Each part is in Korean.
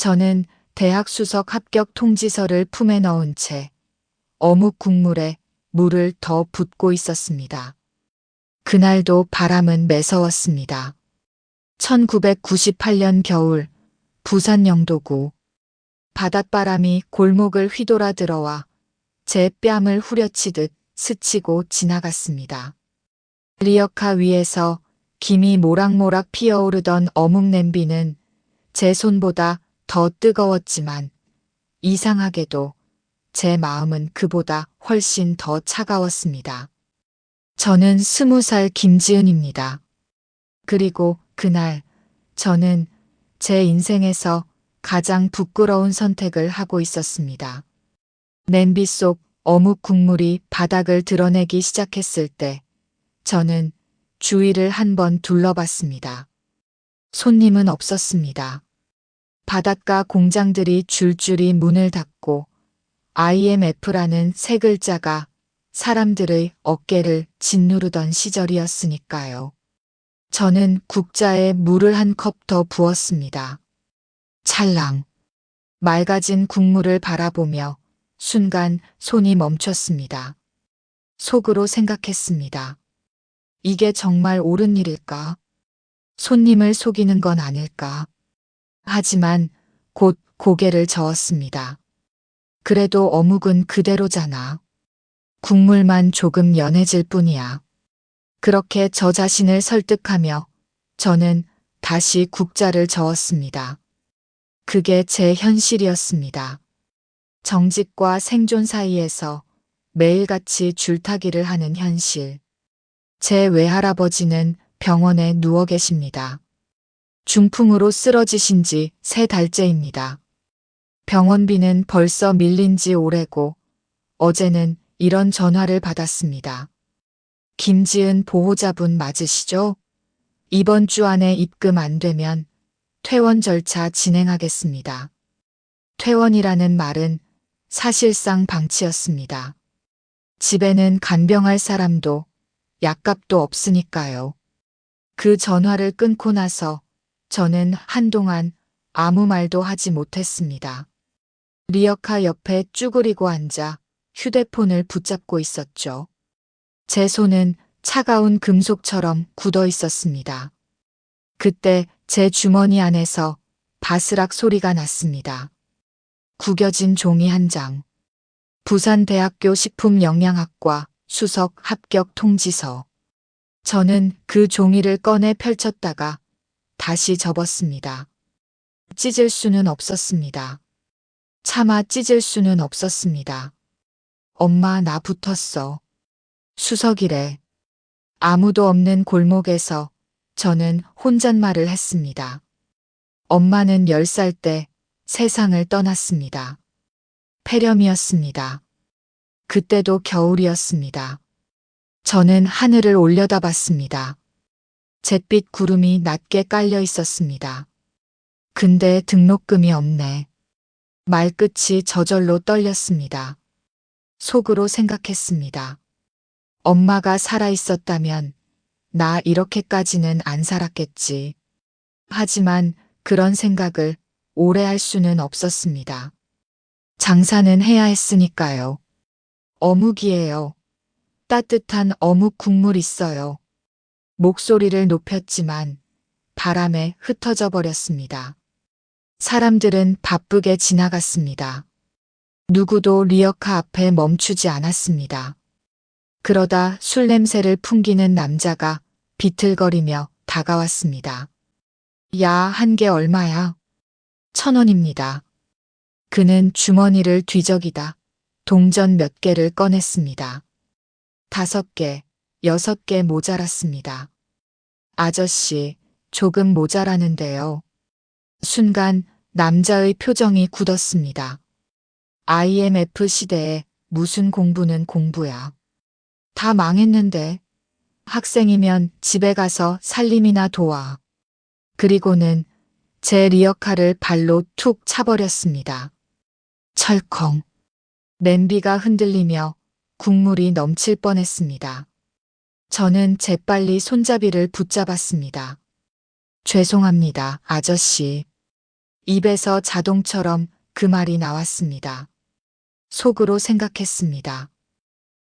저는 대학 수석 합격 통지서를 품에 넣은 채 어묵 국물에 물을 더 붓고 있었습니다. 그날도 바람은 매서웠습니다. 1998년 겨울 부산 영도구 바닷바람이 골목을 휘돌아 들어와 제 뺨을 후려치듯 스치고 지나갔습니다. 리어카 위에서 김이 모락모락 피어오르던 어묵 냄비는 제 손보다 더 뜨거웠지만 이상하게도 제 마음은 그보다 훨씬 더 차가웠습니다. 저는 20살 김지은입니다. 그리고 그날 저는 제 인생에서 가장 부끄러운 선택을 하고 있었습니다. 냄비 속 어묵 국물이 바닥을 드러내기 시작했을 때 저는 주위를 한번 둘러봤습니다. 손님은 없었습니다. 바닷가 공장들이 줄줄이 문을 닫고 IMF라는 세 글자가 사람들의 어깨를 짓누르던 시절이었으니까요. 저는 국자에 물을 한 컵 더 부었습니다. 찰랑. 맑아진 국물을 바라보며 순간 손이 멈췄습니다. 속으로 생각했습니다. 이게 정말 옳은 일일까? 손님을 속이는 건 아닐까? 하지만 곧 고개를 저었습니다. 그래도 어묵은 그대로잖아. 국물만 조금 연해질 뿐이야. 그렇게 저 자신을 설득하며 저는 다시 국자를 저었습니다. 그게 제 현실이었습니다. 정직과 생존 사이에서 매일같이 줄타기를 하는 현실. 제 외할아버지는 병원에 누워 계십니다. 중풍으로 쓰러지신 지 3달째입니다. 병원비는 벌써 밀린 지 오래고 어제는 이런 전화를 받았습니다. 김지은 보호자분 맞으시죠? 이번 주 안에 입금 안 되면 퇴원 절차 진행하겠습니다. 퇴원이라는 말은 사실상 방치였습니다. 집에는 간병할 사람도 약값도 없으니까요. 그 전화를 끊고 나서 저는 한동안 아무 말도 하지 못했습니다. 리어카 옆에 쭈그리고 앉아 휴대폰을 붙잡고 있었죠. 제 손은 차가운 금속처럼 굳어 있었습니다. 그때 제 주머니 안에서 바스락 소리가 났습니다. 구겨진 종이 한 장. 부산대학교 식품영양학과 수석 합격 통지서. 저는 그 종이를 꺼내 펼쳤다가 다시 접었습니다. 찢을 수는 없었습니다. 차마 찢을 수는 없었습니다. 엄마 나 붙었어. 수석이래. 아무도 없는 골목에서 저는 혼잣말을 했습니다. 엄마는 10살 때 세상을 떠났습니다. 폐렴이었습니다. 그때도 겨울이었습니다. 저는 하늘을 올려다봤습니다. 잿빛 구름이 낮게 깔려 있었습니다. 근데 등록금이 없네. 말끝이 저절로 떨렸습니다. 속으로 생각했습니다. 엄마가 살아있었다면 나 이렇게까지는 안 살았겠지. 하지만 그런 생각을 오래 할 수는 없었습니다. 장사는 해야 했으니까요. 어묵이에요. 따뜻한 어묵 국물 있어요. 목소리를 높였지만 바람에 흩어져 버렸습니다. 사람들은 바쁘게 지나갔습니다. 누구도 리어카 앞에 멈추지 않았습니다. 그러다 술 냄새를 풍기는 남자가 비틀거리며 다가왔습니다. 야, 한 개 얼마야? 1,000원입니다. 그는 주머니를 뒤적이다 동전 몇 개를 꺼냈습니다. 5개, 6개 모자랐습니다. 아저씨, 조금 모자라는데요. 순간 남자의 표정이 굳었습니다. IMF 시대에 무슨 공부는 공부야. 다 망했는데. 학생이면 집에 가서 살림이나 도와. 그리고는 제 리어카를 발로 툭 차버렸습니다. 철컹. 냄비가 흔들리며 국물이 넘칠 뻔했습니다. 저는 재빨리 손잡이를 붙잡았습니다. 죄송합니다, 아저씨. 입에서 자동처럼 그 말이 나왔습니다. 속으로 생각했습니다.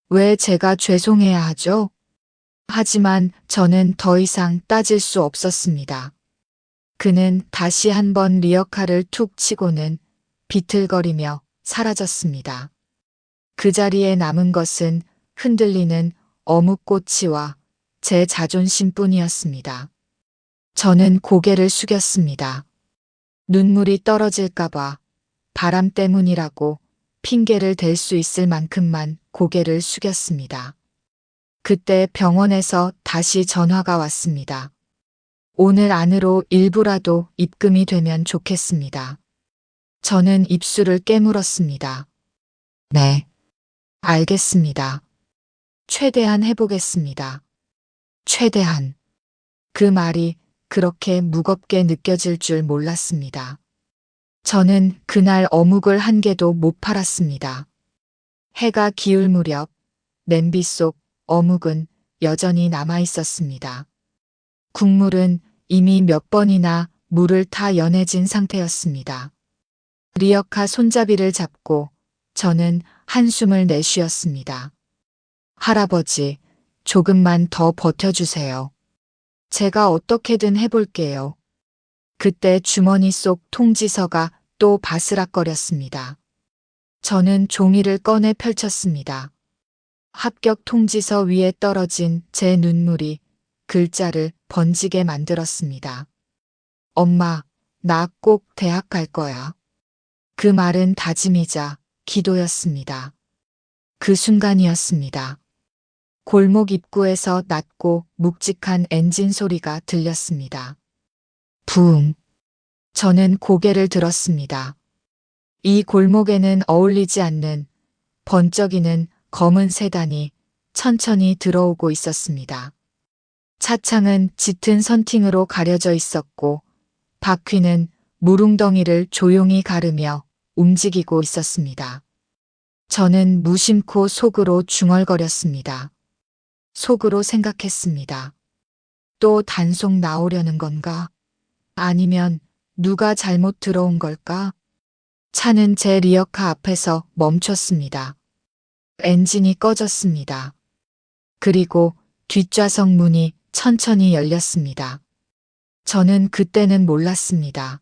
왜 제가 죄송해야 하죠? 하지만 저는 더 이상 따질 수 없었습니다. 그는 다시 한번 리어카를 툭 치고는 비틀거리며 사라졌습니다. 그 자리에 남은 것은 흔들리는 어묵꼬치와 제 자존심뿐이었습니다. 저는 고개를 숙였습니다. 눈물이 떨어질까봐 바람 때문이라고 핑계를 댈 수 있을 만큼만 고개를 숙였습니다. 그때 병원에서 다시 전화가 왔습니다. 오늘 안으로 일부라도 입금이 되면 좋겠습니다. 저는 입술을 깨물었습니다. 네, 알겠습니다. 최대한 해보겠습니다. 최대한. 그 말이 그렇게 무겁게 느껴질 줄 몰랐습니다. 저는 그날 어묵을 한 개도 못 팔았습니다. 해가 기울 무렵 냄비 속 어묵은 여전히 남아 있었습니다. 국물은 이미 몇 번이나 물을 타 연해진 상태였습니다. 리어카 손잡이를 잡고 저는 한숨을 내쉬었습니다. 할아버지, 조금만 더 버텨주세요. 제가 어떻게든 해볼게요. 그때 주머니 속 통지서가 또 바스락거렸습니다. 저는 종이를 꺼내 펼쳤습니다. 합격 통지서 위에 떨어진 제 눈물이 글자를 번지게 만들었습니다. 엄마, 나 꼭 대학 갈 거야. 그 말은 다짐이자 기도였습니다. 그 순간이었습니다. 골목 입구에서 낮고 묵직한 엔진 소리가 들렸습니다. 부웅. 저는 고개를 들었습니다. 이 골목에는 어울리지 않는 번쩍이는 검은 세단이 천천히 들어오고 있었습니다. 차창은 짙은 선팅으로 가려져 있었고 바퀴는 무릉덩이를 조용히 가르며 움직이고 있었습니다. 저는 무심코 속으로 중얼거렸습니다. 속으로 생각했습니다. 또 단속 나오려는 건가? 아니면 누가 잘못 들어온 걸까? 차는 제 리어카 앞에서 멈췄습니다. 엔진이 꺼졌습니다. 그리고 뒷좌석 문이 천천히 열렸습니다. 저는 그때는 몰랐습니다.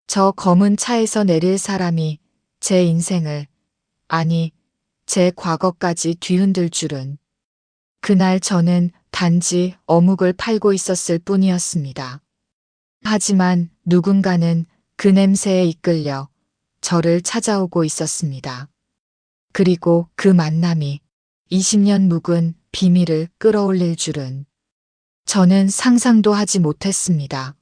저 검은 차에서 내릴 사람이 제 인생을, 아니, 제 과거까지 뒤흔들 줄은. 그날 저는 단지 어묵을 팔고 있었을 뿐이었습니다. 하지만 누군가는 그 냄새에 이끌려 저를 찾아오고 있었습니다. 그리고 그 만남이 20년 묵은 비밀을 끌어올릴 줄은 저는 상상도 하지 못했습니다.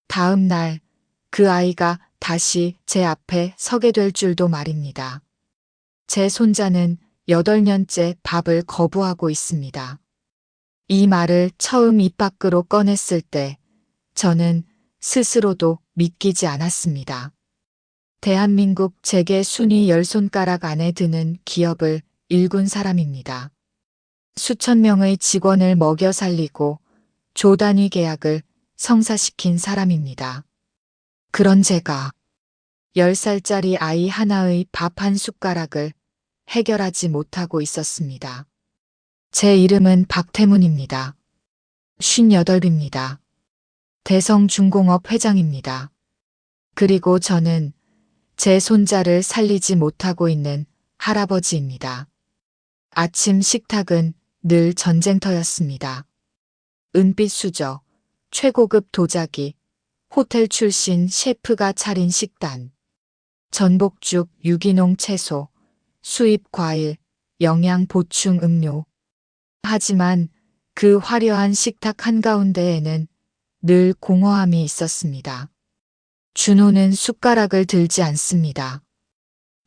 다음 날 그 아이가 다시 제 앞에 서게 될 줄도 말입니다. 제 손자는 8년째 밥을 거부하고 있습니다. 이 말을 처음 입 밖으로 꺼냈을 때 저는 스스로도 믿기지 않았습니다. 대한민국 재계 순위 10손가락 안에 드는 기업을 일군 사람입니다. 수천 명의 직원을 먹여 살리고 조 단위 계약을 성사시킨 사람입니다. 그런 제가 10살짜리 아이 하나의 밥 한 숟가락을 해결하지 못하고 있었습니다. 제 이름은 박태문입니다. 58입니다. 대성중공업 회장입니다. 그리고 저는 제 손자를 살리지 못하고 있는 할아버지입니다. 아침 식탁은 늘 전쟁터였습니다. 은빛 수저, 최고급 도자기, 호텔 출신 셰프가 차린 식단, 전복죽, 유기농 채소, 수입 과일, 영양 보충 음료. 하지만 그 화려한 식탁 한가운데에는 늘 공허함이 있었습니다. 준호는 숟가락을 들지 않습니다.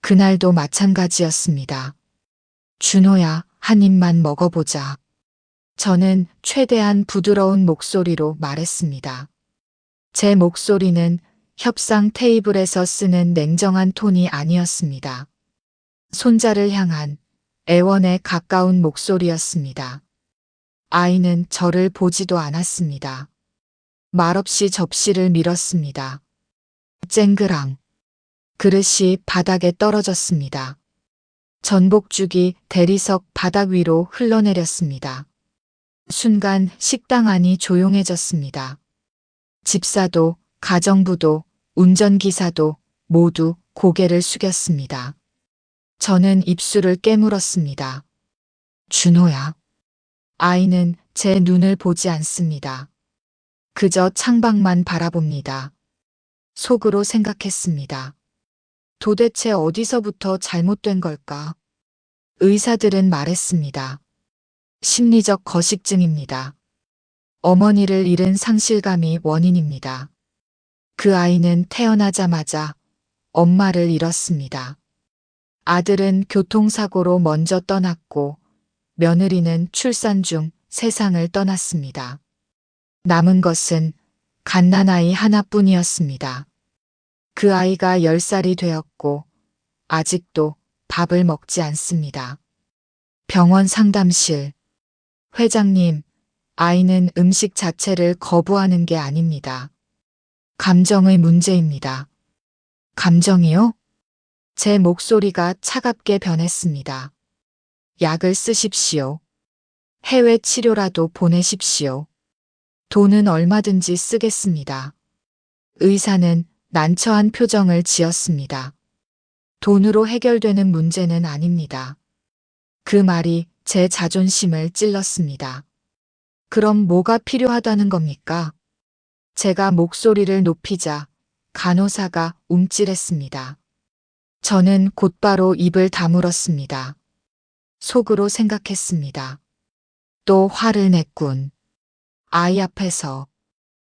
그날도 마찬가지였습니다. 준호야, 한 입만 먹어보자. 저는 최대한 부드러운 목소리로 말했습니다. 제 목소리는 협상 테이블에서 쓰는 냉정한 톤이 아니었습니다. 손자를 향한 애원에 가까운 목소리였습니다. 아이는 저를 보지도 않았습니다. 말없이 접시를 밀었습니다. 쨍그랑. 그릇이 바닥에 떨어졌습니다. 전복죽이 대리석 바닥 위로 흘러내렸습니다. 순간 식당 안이 조용해졌습니다. 집사도, 가정부도, 운전기사도 모두 고개를 숙였습니다. 저는 입술을 깨물었습니다. 준호야. 아이는 제 눈을 보지 않습니다. 그저 창밖만 바라봅니다. 속으로 생각했습니다. 도대체 어디서부터 잘못된 걸까? 의사들은 말했습니다. 심리적 거식증입니다. 어머니를 잃은 상실감이 원인입니다. 그 아이는 태어나자마자 엄마를 잃었습니다. 아들은 교통사고로 먼저 떠났고 며느리는 출산 중 세상을 떠났습니다. 남은 것은 갓난아이 하나뿐이었습니다. 그 아이가 10살이 되었고 아직도 밥을 먹지 않습니다. 병원 상담실. 회장님, 아이는 음식 자체를 거부하는 게 아닙니다. 감정의 문제입니다. 감정이요? 제 목소리가 차갑게 변했습니다. 약을 쓰십시오. 해외 치료라도 보내십시오. 돈은 얼마든지 쓰겠습니다. 의사는 난처한 표정을 지었습니다. 돈으로 해결되는 문제는 아닙니다. 그 말이 제 자존심을 찔렀습니다. 그럼 뭐가 필요하다는 겁니까? 제가 목소리를 높이자 간호사가 움찔했습니다. 저는 곧바로 입을 다물었습니다. 속으로 생각했습니다. 또 화를 냈군. 아이 앞에서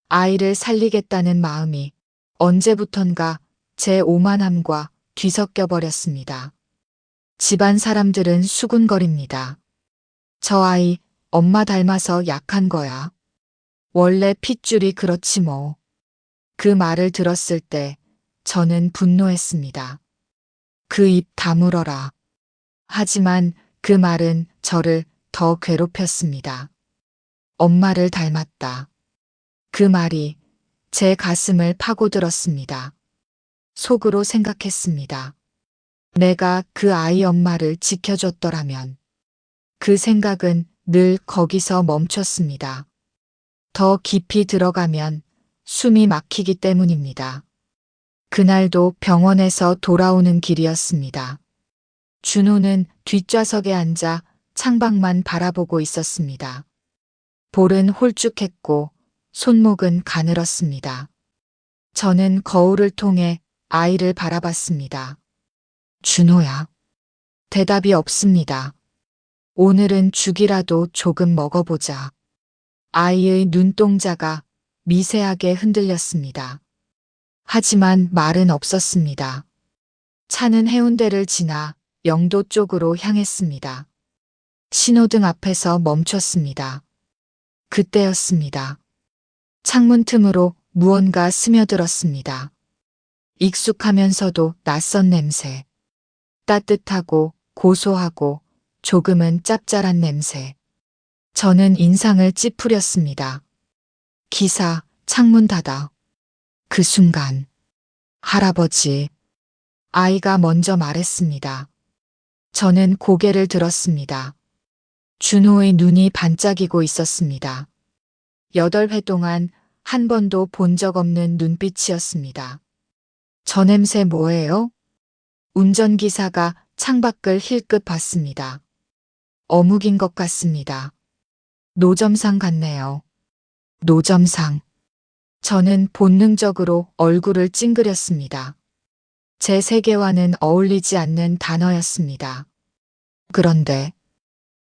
아이를 살리겠다는 마음이 언제부턴가 제 오만함과 뒤섞여 버렸습니다. 집안 사람들은 수군거립니다. 저 아이 엄마 닮아서 약한 거야. 원래 핏줄이 그렇지 뭐. 그 말을 들었을 때 저는 분노했습니다. 그 입 다물어라. 하지만 그 말은 저를 더 괴롭혔습니다. 엄마를 닮았다. 그 말이 제 가슴을 파고들었습니다. 속으로 생각했습니다. 내가 그 아이 엄마를 지켜줬더라면. 그 생각은 늘 거기서 멈췄습니다. 더 깊이 들어가면 숨이 막히기 때문입니다. 그날도 병원에서 돌아오는 길이었습니다. 준호는 뒷좌석에 앉아 창밖만 바라보고 있었습니다. 볼은 홀쭉했고 손목은 가늘었습니다. 저는 거울을 통해 아이를 바라봤습니다. 준호야. 대답이 없습니다. 오늘은 죽이라도 조금 먹어보자. 아이의 눈동자가 미세하게 흔들렸습니다. 하지만 말은 없었습니다. 차는 해운대를 지나 영도 쪽으로 향했습니다. 신호등 앞에서 멈췄습니다. 그때였습니다. 창문 틈으로 무언가 스며들었습니다. 익숙하면서도 낯선 냄새. 따뜻하고 고소하고 조금은 짭짤한 냄새. 저는 인상을 찌푸렸습니다. 기사, 창문 닫아. 그 순간, 할아버지, 아이가 먼저 말했습니다. 저는 고개를 들었습니다. 준호의 눈이 반짝이고 있었습니다. 8회 동안 한 번도 본 적 없는 눈빛이었습니다. 저 냄새 뭐예요? 운전기사가 창밖을 힐끗 봤습니다. 어묵인 것 같습니다. 노점상 같네요. 노점상. 저는 본능적으로 얼굴을 찡그렸습니다. 제 세계와는 어울리지 않는 단어였습니다. 그런데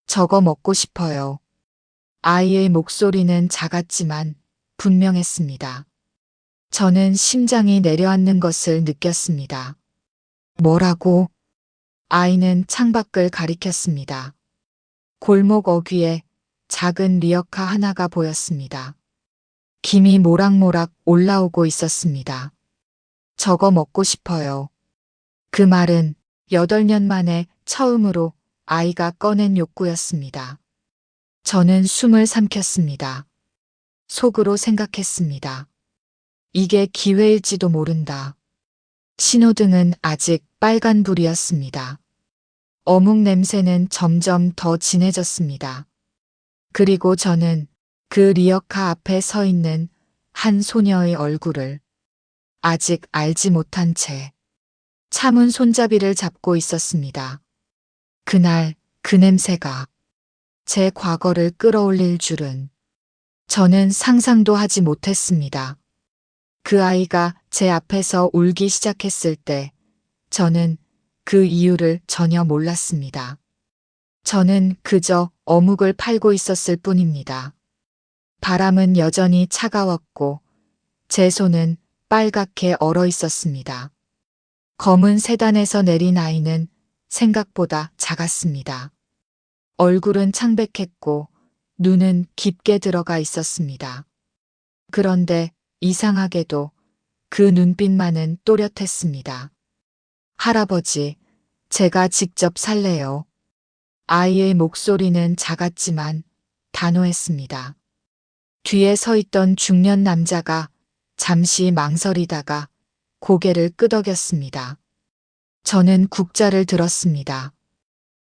저거 먹고 싶어요. 아이의 목소리는 작았지만 분명했습니다. 저는 심장이 내려앉는 것을 느꼈습니다. 뭐라고? 아이는 창밖을 가리켰습니다. 골목 어귀에 작은 리어카 하나가 보였습니다. 김이 모락모락 올라오고 있었습니다. 저거 먹고 싶어요. 그 말은 8년 만에 처음으로 아이가 꺼낸 욕구였습니다. 저는 숨을 삼켰습니다. 속으로 생각했습니다. 이게 기회일지도 모른다. 신호등은 아직 빨간불이었습니다. 어묵 냄새는 점점 더 진해졌습니다. 그리고 저는 그 리어카 앞에 서 있는 한 소녀의 얼굴을 아직 알지 못한 채 참은 손잡이를 잡고 있었습니다. 그날 그 냄새가 제 과거를 끌어올릴 줄은 저는 상상도 하지 못했습니다. 그 아이가 제 앞에서 울기 시작했을 때 저는 그 이유를 전혀 몰랐습니다. 저는 그저 어묵을 팔고 있었을 뿐입니다. 바람은 여전히 차가웠고 제 손은 빨갛게 얼어 있었습니다. 검은 세단에서 내린 아이는 생각보다 작았습니다. 얼굴은 창백했고 눈은 깊게 들어가 있었습니다. 그런데 이상하게도 그 눈빛만은 또렷했습니다. 할아버지, 제가 직접 살래요. 아이의 목소리는 작았지만 단호했습니다. 뒤에 서 있던 중년 남자가 잠시 망설이다가 고개를 끄덕였습니다. 저는 국자를 들었습니다.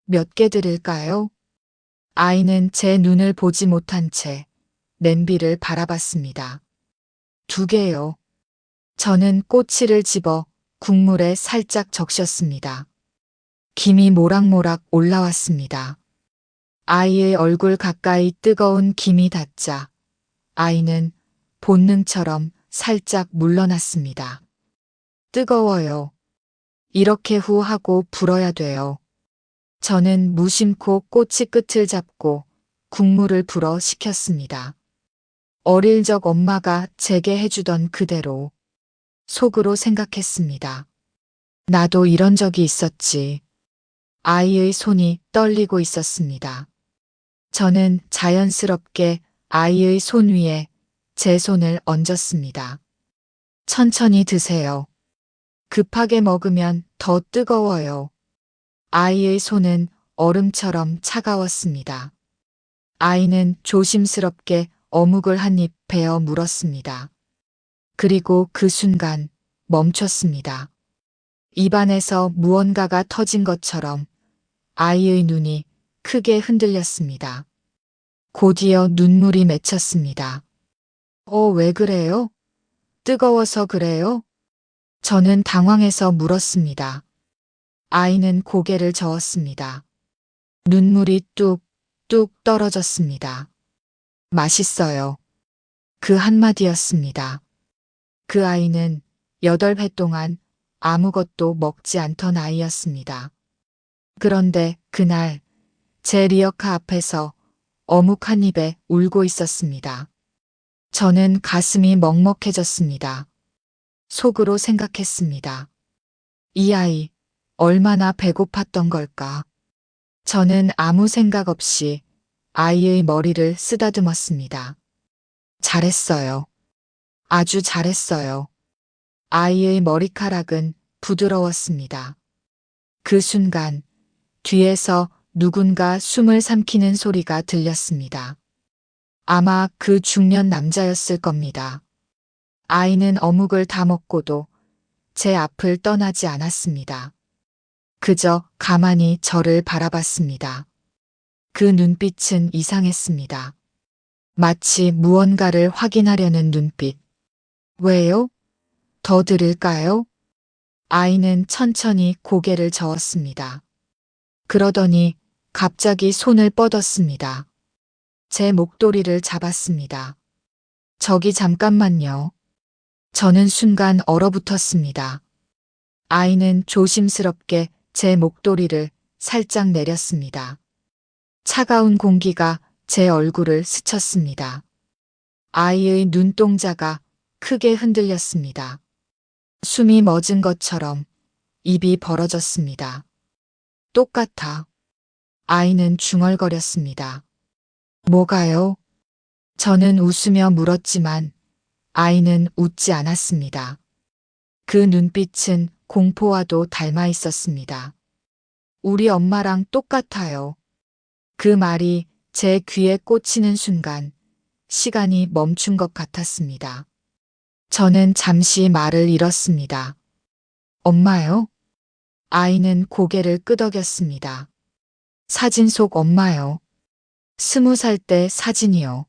몇 개 드릴까요? 아이는 제 눈을 보지 못한 채 냄비를 바라봤습니다. 2개요. 저는 꼬치를 집어 국물에 살짝 적셨습니다. 김이 모락모락 올라왔습니다. 아이의 얼굴 가까이 뜨거운 김이 닿자 아이는 본능처럼 살짝 물러났습니다. 뜨거워요. 이렇게 후 하고 불어야 돼요. 저는 무심코 꼬치 끝을 잡고 국물을 불어 식혔습니다. 어릴 적 엄마가 제게 해주던 그대로 속으로 생각했습니다. 나도 이런 적이 있었지. 아이의 손이 떨리고 있었습니다. 저는 자연스럽게 아이의 손 위에 제 손을 얹었습니다. 천천히 드세요. 급하게 먹으면 더 뜨거워요. 아이의 손은 얼음처럼 차가웠습니다. 아이는 조심스럽게 어묵을 한 입 베어 물었습니다. 그리고 그 순간 멈췄습니다. 입안에서 무언가가 터진 것처럼 아이의 눈이 크게 흔들렸습니다. 곧이어 눈물이 맺혔습니다. 왜 그래요? 뜨거워서 그래요? 저는 당황해서 물었습니다. 아이는 고개를 저었습니다. 눈물이 뚝뚝 떨어졌습니다. 맛있어요. 그 한마디였습니다. 그 아이는 8회 동안 아무것도 먹지 않던 아이였습니다. 그런데 그날 제 리어카 앞에서 어묵 한 입에 울고 있었습니다. 저는 가슴이 먹먹해졌습니다. 속으로 생각했습니다. 이 아이 얼마나 배고팠던 걸까? 저는 아무 생각 없이 아이의 머리를 쓰다듬었습니다. 잘했어요. 아주 잘했어요. 아이의 머리카락은 부드러웠습니다. 그 순간 뒤에서 누군가 숨을 삼키는 소리가 들렸습니다. 아마 그 중년 남자였을 겁니다. 아이는 어묵을 다 먹고도 제 앞을 떠나지 않았습니다. 그저 가만히 저를 바라봤습니다. 그 눈빛은 이상했습니다. 마치 무언가를 확인하려는 눈빛. 왜요? 더 드릴까요? 아이는 천천히 고개를 저었습니다. 그러더니 갑자기 손을 뻗었습니다. 제 목도리를 잡았습니다. 저기 잠깐만요. 저는 순간 얼어붙었습니다. 아이는 조심스럽게 제 목도리를 살짝 내렸습니다. 차가운 공기가 제 얼굴을 스쳤습니다. 아이의 눈동자가 크게 흔들렸습니다. 숨이 멎은 것처럼 입이 벌어졌습니다. 똑같아. 아이는 중얼거렸습니다. 뭐가요? 저는 웃으며 물었지만 아이는 웃지 않았습니다. 그 눈빛은 공포와도 닮아 있었습니다. 우리 엄마랑 똑같아요. 그 말이 제 귀에 꽂히는 순간 시간이 멈춘 것 같았습니다. 저는 잠시 말을 잃었습니다. 엄마요? 아이는 고개를 끄덕였습니다. 사진 속 엄마요. 20살 때 사진이요.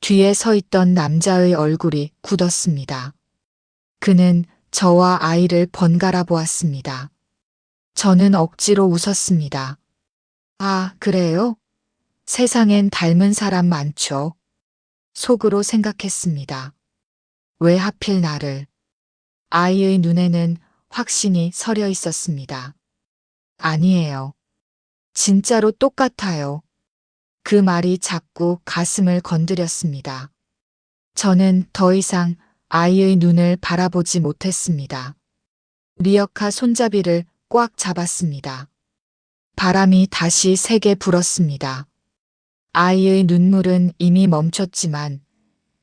뒤에 서 있던 남자의 얼굴이 굳었습니다. 그는 저와 아이를 번갈아 보았습니다. 저는 억지로 웃었습니다. 아, 그래요? 세상엔 닮은 사람 많죠. 속으로 생각했습니다. 왜 하필 나를? 아이의 눈에는 확신이 서려 있었습니다. 아니에요. 진짜로 똑같아요. 그 말이 자꾸 가슴을 건드렸습니다. 저는 더 이상 아이의 눈을 바라보지 못했습니다. 리어카 손잡이를 꽉 잡았습니다. 바람이 다시 세게 불었습니다. 아이의 눈물은 이미 멈췄지만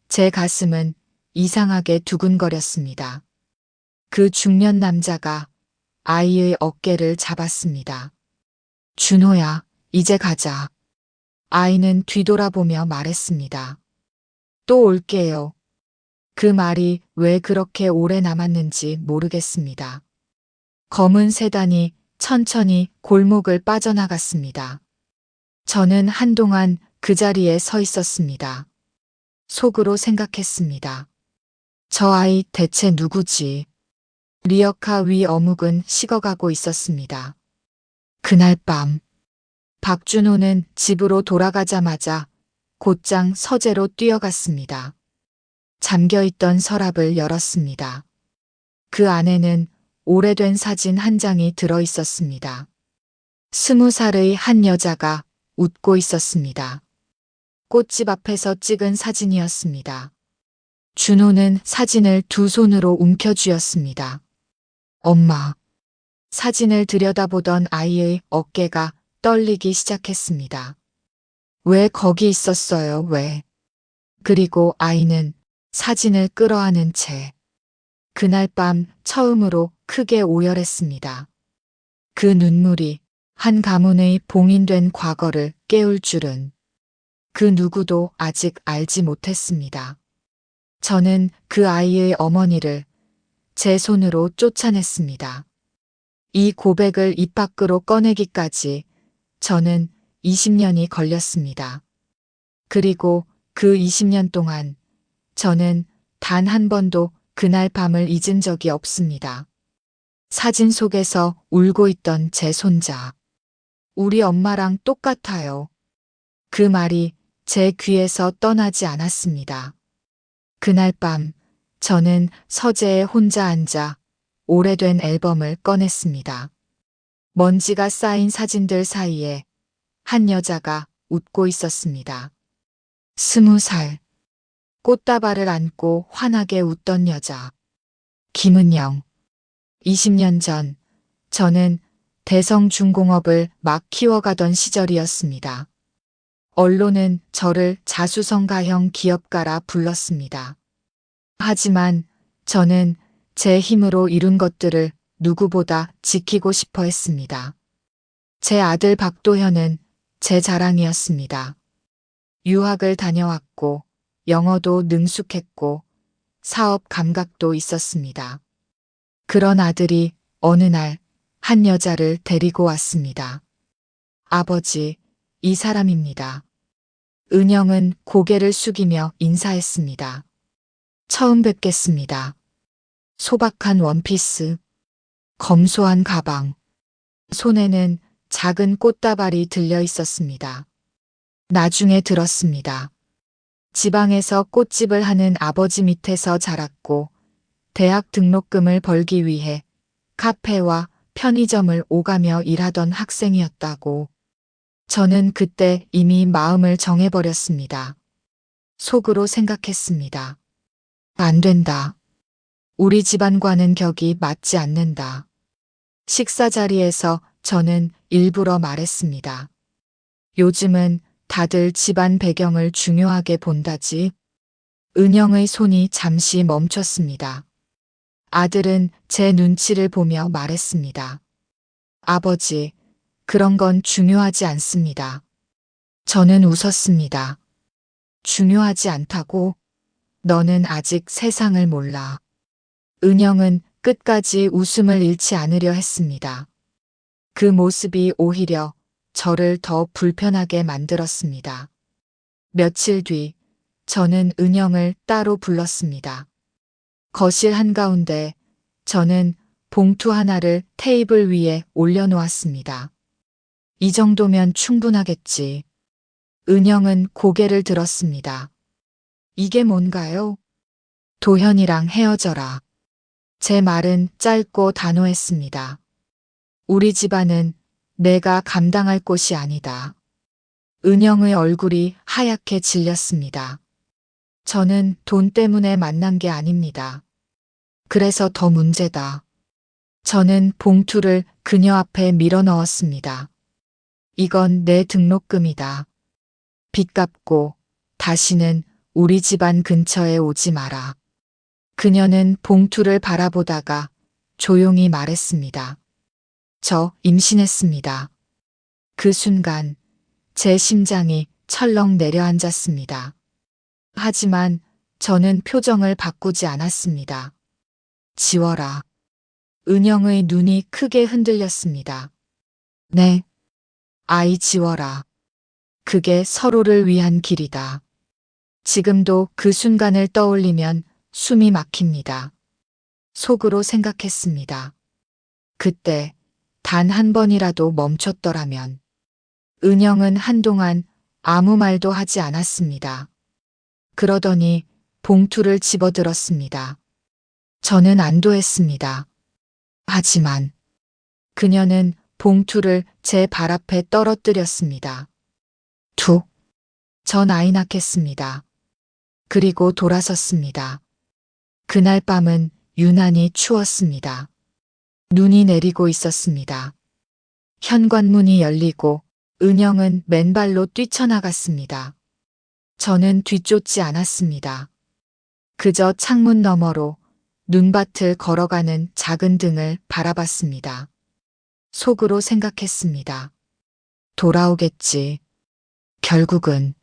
제 가슴은 이상하게 두근거렸습니다. 그 중년 남자가 아이의 어깨를 잡았습니다. 준호야, 이제 가자. 아이는 뒤돌아보며 말했습니다. 또 올게요. 그 말이 왜 그렇게 오래 남았는지 모르겠습니다. 검은 세단이 천천히 골목을 빠져나갔습니다. 저는 한동안 그 자리에 서 있었습니다. 속으로 생각했습니다. 저 아이 대체 누구지? 리어카 위 어묵은 식어가고 있었습니다. 그날 밤, 박준호는 집으로 돌아가자마자 곧장 서재로 뛰어갔습니다. 잠겨있던 서랍을 열었습니다. 그 안에는 오래된 사진 한 장이 들어 있었습니다. 20살의 한 여자가 웃고 있었습니다. 꽃집 앞에서 찍은 사진이었습니다. 준호는 사진을 두 손으로 움켜쥐었습니다. 엄마. 사진을 들여다보던 아이의 어깨가 떨리기 시작했습니다. 왜 거기 있었어요, 왜? 그리고 아이는 사진을 끌어안은 채 그날 밤 처음으로 크게 오열했습니다. 그 눈물이 한 가문의 봉인된 과거를 깨울 줄은 그 누구도 아직 알지 못했습니다. 저는 그 아이의 어머니를 제 손으로 쫓아냈습니다. 이 고백을 입 밖으로 꺼내기까지 저는 20년이 걸렸습니다. 그리고 그 20년 동안 저는 단 한 번도 그날 밤을 잊은 적이 없습니다. 사진 속에서 울고 있던 제 손자. 우리 엄마랑 똑같아요. 그 말이 제 귀에서 떠나지 않았습니다. 그날 밤 저는 서재에 혼자 앉아 오래된 앨범을 꺼냈습니다. 먼지가 쌓인 사진들 사이에 한 여자가 웃고 있었습니다. 20살. 꽃다발을 안고 환하게 웃던 여자. 김은영. 20년 전 저는 대성중공업을 막 키워가던 시절이었습니다. 언론은 저를 자수성가형 기업가라 불렀습니다. 하지만 저는 제 힘으로 이룬 것들을 누구보다 지키고 싶어 했습니다. 제 아들 박도현은 제 자랑이었습니다. 유학을 다녀왔고 영어도 능숙했고 사업 감각도 있었습니다. 그런 아들이 어느 날 한 여자를 데리고 왔습니다. 아버지, 이 사람입니다. 은영은 고개를 숙이며 인사했습니다. 처음 뵙겠습니다. 소박한 원피스, 검소한 가방, 손에는 작은 꽃다발이 들려 있었습니다. 나중에 들었습니다. 지방에서 꽃집을 하는 아버지 밑에서 자랐고 대학 등록금을 벌기 위해 카페와 편의점을 오가며 일하던 학생이었다고. 저는 그때 이미 마음을 정해버렸습니다. 속으로 생각했습니다. 안 된다. 우리 집안과는 격이 맞지 않는다. 식사 자리에서 저는 일부러 말했습니다. 요즘은 다들 집안 배경을 중요하게 본다지. 은영의 손이 잠시 멈췄습니다. 아들은 제 눈치를 보며 말했습니다. 아버지, 그런 건 중요하지 않습니다. 저는 웃었습니다. 중요하지 않다고? 너는 아직 세상을 몰라. 은영은 끝까지 웃음을 잃지 않으려 했습니다. 그 모습이 오히려 저를 더 불편하게 만들었습니다. 며칠 뒤 저는 은영을 따로 불렀습니다. 거실 한가운데 저는 봉투 하나를 테이블 위에 올려놓았습니다. 이 정도면 충분하겠지. 은영은 고개를 들었습니다. 이게 뭔가요? 도현이랑 헤어져라. 제 말은 짧고 단호했습니다. 우리 집안은 내가 감당할 곳이 아니다. 은영의 얼굴이 하얗게 질렸습니다. 저는 돈 때문에 만난 게 아닙니다. 그래서 더 문제다. 저는 봉투를 그녀 앞에 밀어 넣었습니다. 이건 내 등록금이다. 빚 갚고 다시는 우리 집안 근처에 오지 마라. 그녀는 봉투를 바라보다가 조용히 말했습니다. 저 임신했습니다. 그 순간 제 심장이 철렁 내려앉았습니다. 하지만 저는 표정을 바꾸지 않았습니다. 지워라. 은영의 눈이 크게 흔들렸습니다. 네. 아이 지워라. 그게 서로를 위한 길이다. 지금도 그 순간을 떠올리면 숨이 막힙니다. 속으로 생각했습니다. 그때 단 한 번이라도 멈췄더라면. 은영은 한동안 아무 말도 하지 않았습니다. 그러더니 봉투를 집어들었습니다. 저는 안도했습니다. 하지만 그녀는 봉투를 제 발 앞에 떨어뜨렸습니다. 툭. 전 아이 낳겠습니다. 그리고 돌아섰습니다. 그날 밤은 유난히 추웠습니다. 눈이 내리고 있었습니다. 현관문이 열리고 은영은 맨발로 뛰쳐나갔습니다. 저는 뒤쫓지 않았습니다. 그저 창문 너머로 눈밭을 걸어가는 작은 등을 바라봤습니다. 속으로 생각했습니다. 돌아오겠지. 결국은.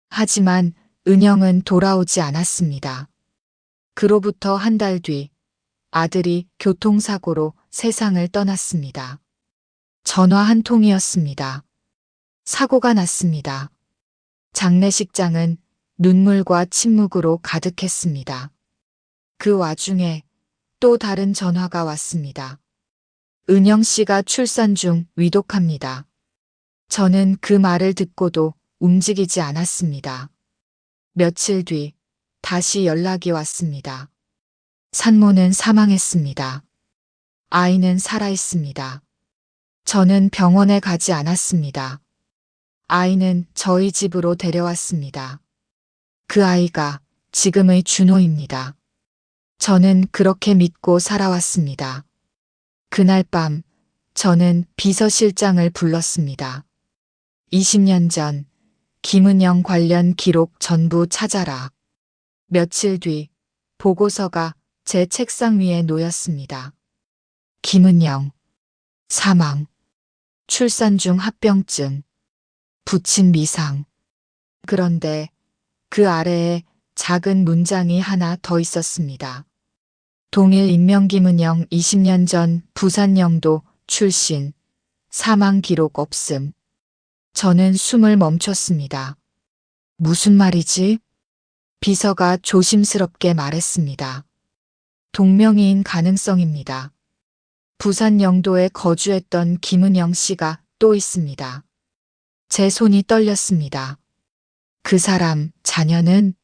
하지만 은영은 돌아오지 않았습니다. 그로부터 한 달 뒤 아들이 교통사고로 세상을 떠났습니다. 전화 한 통이었습니다. 사고가 났습니다. 장례식장은 눈물과 침묵으로 가득했습니다. 그 와중에 또 다른 전화가 왔습니다. 은영 씨가 출산 중 위독합니다. 저는 그 말을 듣고도 움직이지 않았습니다. 며칠 뒤 다시 연락이 왔습니다. 산모는 사망했습니다. 아이는 살아있습니다. 저는 병원에 가지 않았습니다. 아이는 저희 집으로 데려왔습니다. 그 아이가 지금의 준호입니다. 저는 그렇게 믿고 살아왔습니다. 그날 밤 저는 비서실장을 불렀습니다. 20년 전 김은영 관련 기록 전부 찾아라. 며칠 뒤 보고서가 제 책상 위에 놓였습니다. 김은영 사망, 출산 중 합병증, 부친 미상. 그런데 그 아래에 작은 문장이 하나 더 있었습니다. 동일 익명 김은영 20년 전 부산영도 출신, 사망 기록 없음. 저는 숨을 멈췄습니다. 무슨 말이지? 비서가 조심스럽게 말했습니다. 동명이인 가능성입니다. 부산 영도에 거주했던 김은영 씨가 또 있습니다. 제 손이 떨렸습니다. 그 사람, 자녀는?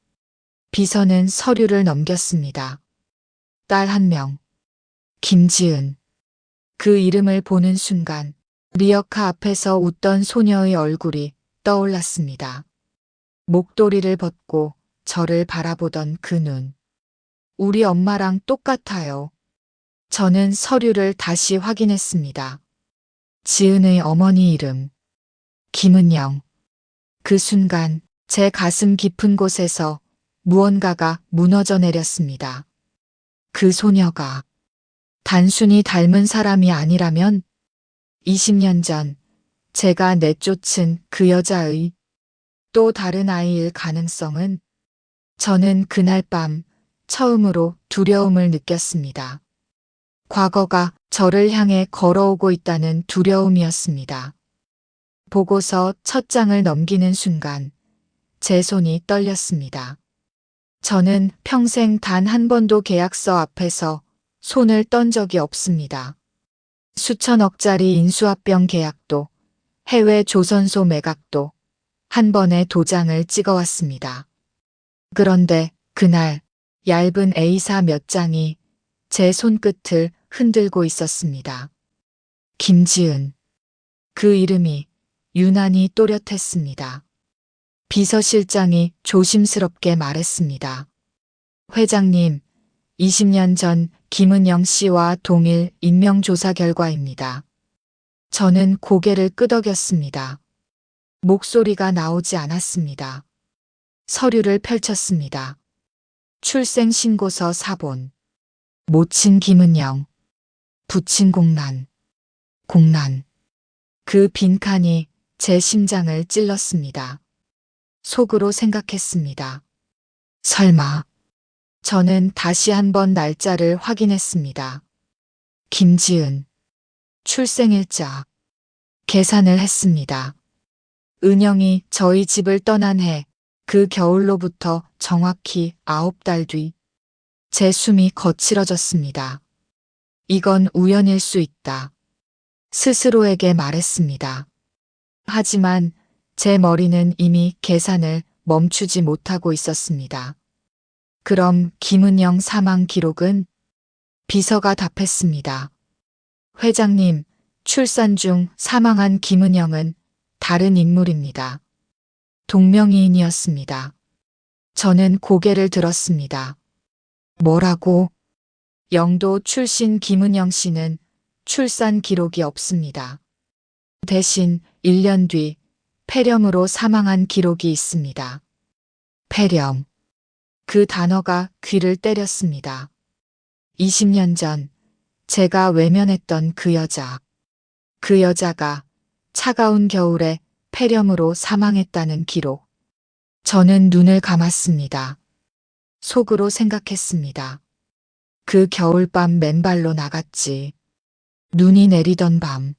비서는 서류를 넘겼습니다. 딸 한 명. 김지은. 그 이름을 보는 순간 리어카 앞에서 웃던 소녀의 얼굴이 떠올랐습니다. 목도리를 벗고 저를 바라보던 그 눈. 우리 엄마랑 똑같아요. 저는 서류를 다시 확인했습니다. 지은의 어머니 이름. 김은영. 그 순간 제 가슴 깊은 곳에서 무언가가 무너져 내렸습니다. 그 소녀가 단순히 닮은 사람이 아니라면 20년 전 제가 내쫓은 그 여자의 또 다른 아이일 가능성은 저는 그날 밤 처음으로 두려움을 느꼈습니다. 과거가 저를 향해 걸어오고 있다는 두려움이었습니다. 보고서 첫 장을 넘기는 순간 제 손이 떨렸습니다. 저는 평생 단 한 번도 계약서 앞에서 손을 떤 적이 없습니다. 수천억짜리 인수합병 계약도, 해외 조선소 매각도 한 번에 도장을 찍어왔습니다. 그런데 그날 얇은 A사 몇 장이 제 손끝을 흔들고 있었습니다. 김지은. 그 이름이 유난히 또렷했습니다. 비서실장이 조심스럽게 말했습니다. 회장님, 20년 전 김은영 씨와 동일 익명조사 결과입니다. 저는 고개를 끄덕였습니다. 목소리가 나오지 않았습니다. 서류를 펼쳤습니다. 출생신고서 사본. 모친 김은영. 부친 공란. 공란. 그 빈칸이 제 심장을 찔렀습니다. 속으로 생각했습니다. 설마. 저는 다시 한번 날짜를 확인했습니다. 김지은. 출생일자. 계산을 했습니다. 은영이 저희 집을 떠난 해, 그 겨울로부터 정확히 9달 뒤. 제 숨이 거칠어졌습니다. 이건 우연일 수 있다. 스스로에게 말했습니다. 하지만 제 머리는 이미 계산을 멈추지 못하고 있었습니다. 그럼 김은영 사망 기록은? 비서가 답했습니다. 회장님, 출산 중 사망한 김은영은 다른 인물입니다. 동명이인이었습니다. 저는 고개를 들었습니다. 뭐라고? 영도 출신 김은영 씨는 출산 기록이 없습니다. 대신 1년 뒤 폐렴으로 사망한 기록이 있습니다. 폐렴. 그 단어가 귀를 때렸습니다. 20년 전 제가 외면했던 그 여자. 그 여자가 차가운 겨울에 폐렴으로 사망했다는 기록. 저는 눈을 감았습니다. 속으로 생각했습니다. 그 겨울밤 맨발로 나갔지. 눈이 내리던 밤.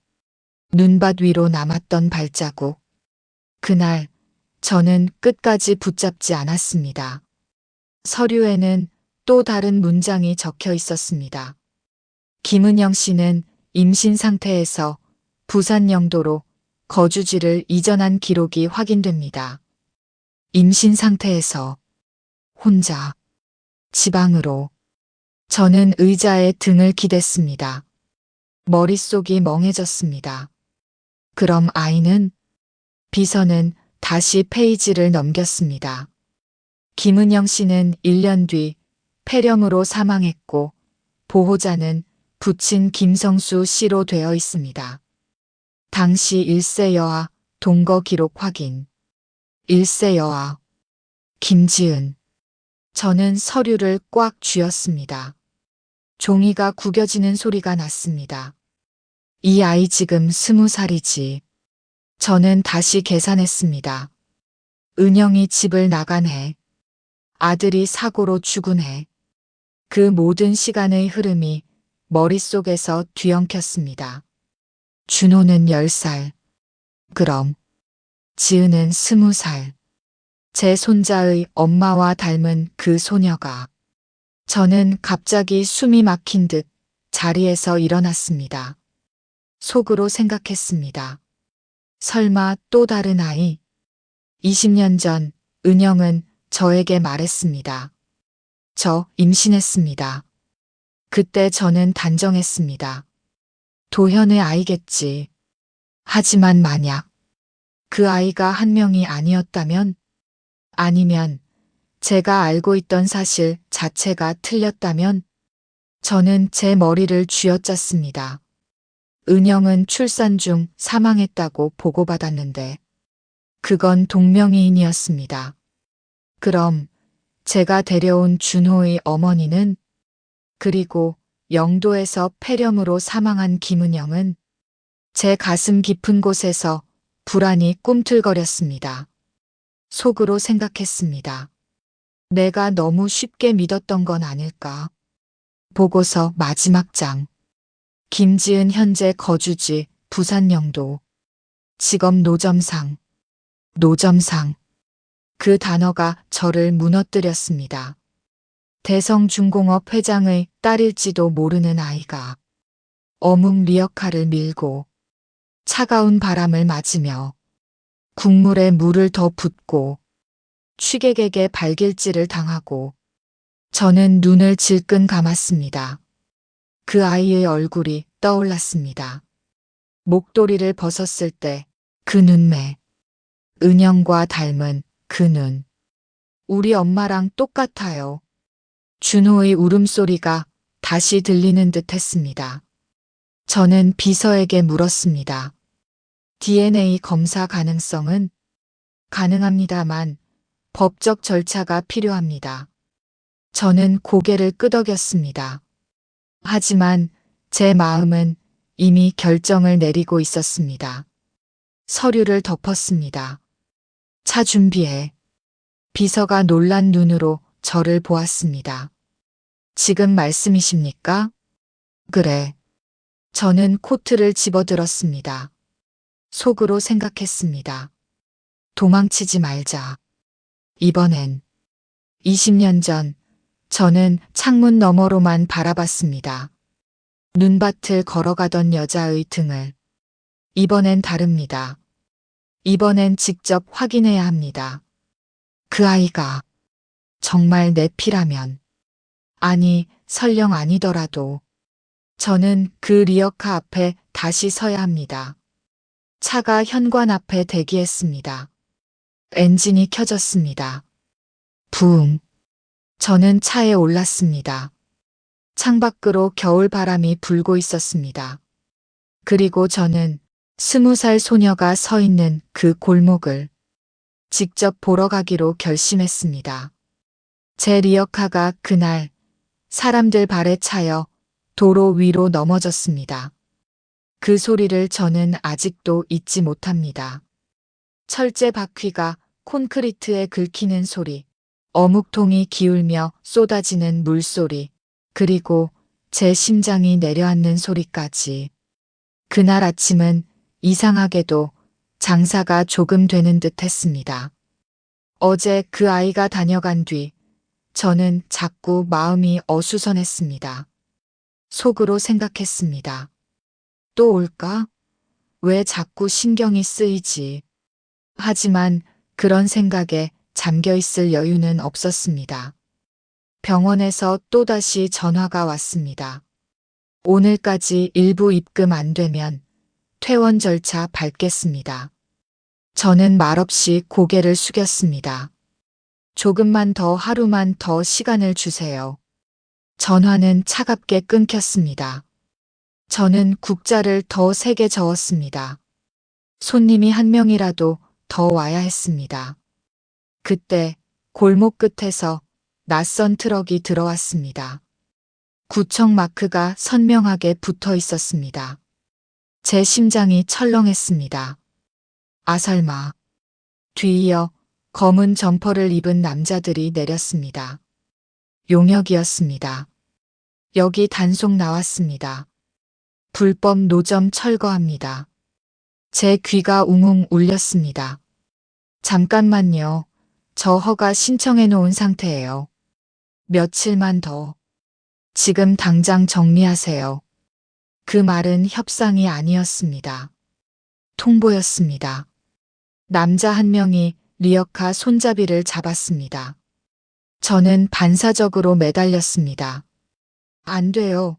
눈밭 위로 남았던 발자국. 그날 저는 끝까지 붙잡지 않았습니다. 서류에는 또 다른 문장이 적혀 있었습니다. 김은영 씨는 임신 상태에서 부산 영도로 거주지를 이전한 기록이 확인됩니다. 임신 상태에서 혼자 지방으로. 저는 의자에 등을 기댔습니다. 머릿속이 멍해졌습니다. 그럼 아이는? 비서는 다시 페이지를 넘겼습니다. 김은영 씨는 1년 뒤 폐렴으로 사망했고 보호자는 부친 김성수 씨로 되어 있습니다. 당시 1세 여아 동거 기록 확인. 1세 여아 김지은. 저는 서류를 꽉 쥐었습니다. 종이가 구겨지는 소리가 났습니다. 이 아이 지금 20살이지. 저는 다시 계산했습니다. 은영이 집을 나간 해. 아들이 사고로 죽은 해. 그 모든 시간의 흐름이 머릿속에서 뒤엉켰습니다. 준호는 10살. 그럼 지은은 20살. 제 손자의 엄마와 닮은 그 소녀가. 저는 갑자기 숨이 막힌 듯 자리에서 일어났습니다. 속으로 생각했습니다. 설마 또 다른 아이? 20년 전 은영은 저에게 말했습니다. 저 임신했습니다. 그때 저는 단정했습니다. 도현의 아이겠지. 하지만 만약 그 아이가 한 명이 아니었다면? 아니면 제가 알고 있던 사실 자체가 틀렸다면? 저는 제 머리를 쥐어짰습니다. 은영은 출산 중 사망했다고 보고받았는데 그건 동명이인이었습니다. 그럼 제가 데려온 준호의 어머니는? 그리고 영도에서 폐렴으로 사망한 김은영은? 제 가슴 깊은 곳에서 불안이 꿈틀거렸습니다. 속으로 생각했습니다. 내가 너무 쉽게 믿었던 건 아닐까. 보고서 마지막 장. 김지은 현재 거주지 부산 영도. 직업 노점상. 노점상. 그 단어가 저를 무너뜨렸습니다. 대성중공업 회장의 딸일지도 모르는 아이가 어묵 리어카를 밀고 차가운 바람을 맞으며 국물에 물을 더 붓고 취객에게 발길질을 당하고 저는 눈을 질끈 감았습니다. 그 아이의 얼굴이 떠올랐습니다. 목도리를 벗었을 때 그 눈매, 은영과 닮은 그 눈. 우리 엄마랑 똑같아요. 준호의 울음소리가 다시 들리는 듯 했습니다. 저는 비서에게 물었습니다. DNA 검사 가능성은? 가능합니다만 법적 절차가 필요합니다. 저는 고개를 끄덕였습니다. 하지만 제 마음은 이미 결정을 내리고 있었습니다. 서류를 덮었습니다. 차 준비해. 비서가 놀란 눈으로 저를 보았습니다. 지금 말씀이십니까? 그래. 저는 코트를 집어들었습니다. 속으로 생각했습니다. 도망치지 말자. 이번엔 20년 전 저는 창문 너머로만 바라봤습니다. 눈밭을 걸어가던 여자의 등을. 이번엔 다릅니다. 이번엔 직접 확인해야 합니다. 그 아이가 정말 내 피라면, 아니 설령 아니더라도 저는 그 리어카 앞에 다시 서야 합니다. 차가 현관 앞에 대기했습니다. 엔진이 켜졌습니다. 부응. 저는 차에 올랐습니다. 창밖으로 겨울바람이 불고 있었습니다. 그리고 저는 20살 소녀가 서 있는 그 골목을 직접 보러 가기로 결심했습니다. 제 리어카가 그날 사람들 발에 차여 도로 위로 넘어졌습니다. 그 소리를 저는 아직도 잊지 못합니다. 철제 바퀴가 콘크리트에 긁히는 소리, 어묵통이 기울며 쏟아지는 물소리, 그리고 제 심장이 내려앉는 소리까지. 그날 아침은 이상하게도 장사가 조금 되는 듯 했습니다. 어제 그 아이가 다녀간 뒤 저는 자꾸 마음이 어수선했습니다. 속으로 생각했습니다. 또 올까? 왜 자꾸 신경이 쓰이지? 하지만 그런 생각에 잠겨 있을 여유는 없었습니다. 병원에서 또다시 전화가 왔습니다. 오늘까지 일부 입금 안 되면 퇴원 절차 밟겠습니다. 저는 말없이 고개를 숙였습니다. 조금만 더 하루만 더 시간을 주세요. 전화는 차갑게 끊겼습니다. 저는 국자를 더 세게 저었습니다. 손님이 한 명이라도 더 와야 했습니다. 그때 골목 끝에서 낯선 트럭이 들어왔습니다. 구청 마크가 선명하게 붙어 있었습니다. 제 심장이 철렁했습니다. 아 설마. 뒤이어 검은 점퍼를 입은 남자들이 내렸습니다. 용역이었습니다. 여기 단속 나왔습니다. 불법 노점 철거합니다. 제 귀가 웅웅 울렸습니다. 잠깐만요. 저 허가 신청해 놓은 상태예요. 며칠만 더. 지금 당장 정리하세요. 그 말은 협상이 아니었습니다. 통보였습니다. 남자 한 명이 리어카 손잡이를 잡았습니다. 저는 반사적으로 매달렸습니다. 안 돼요.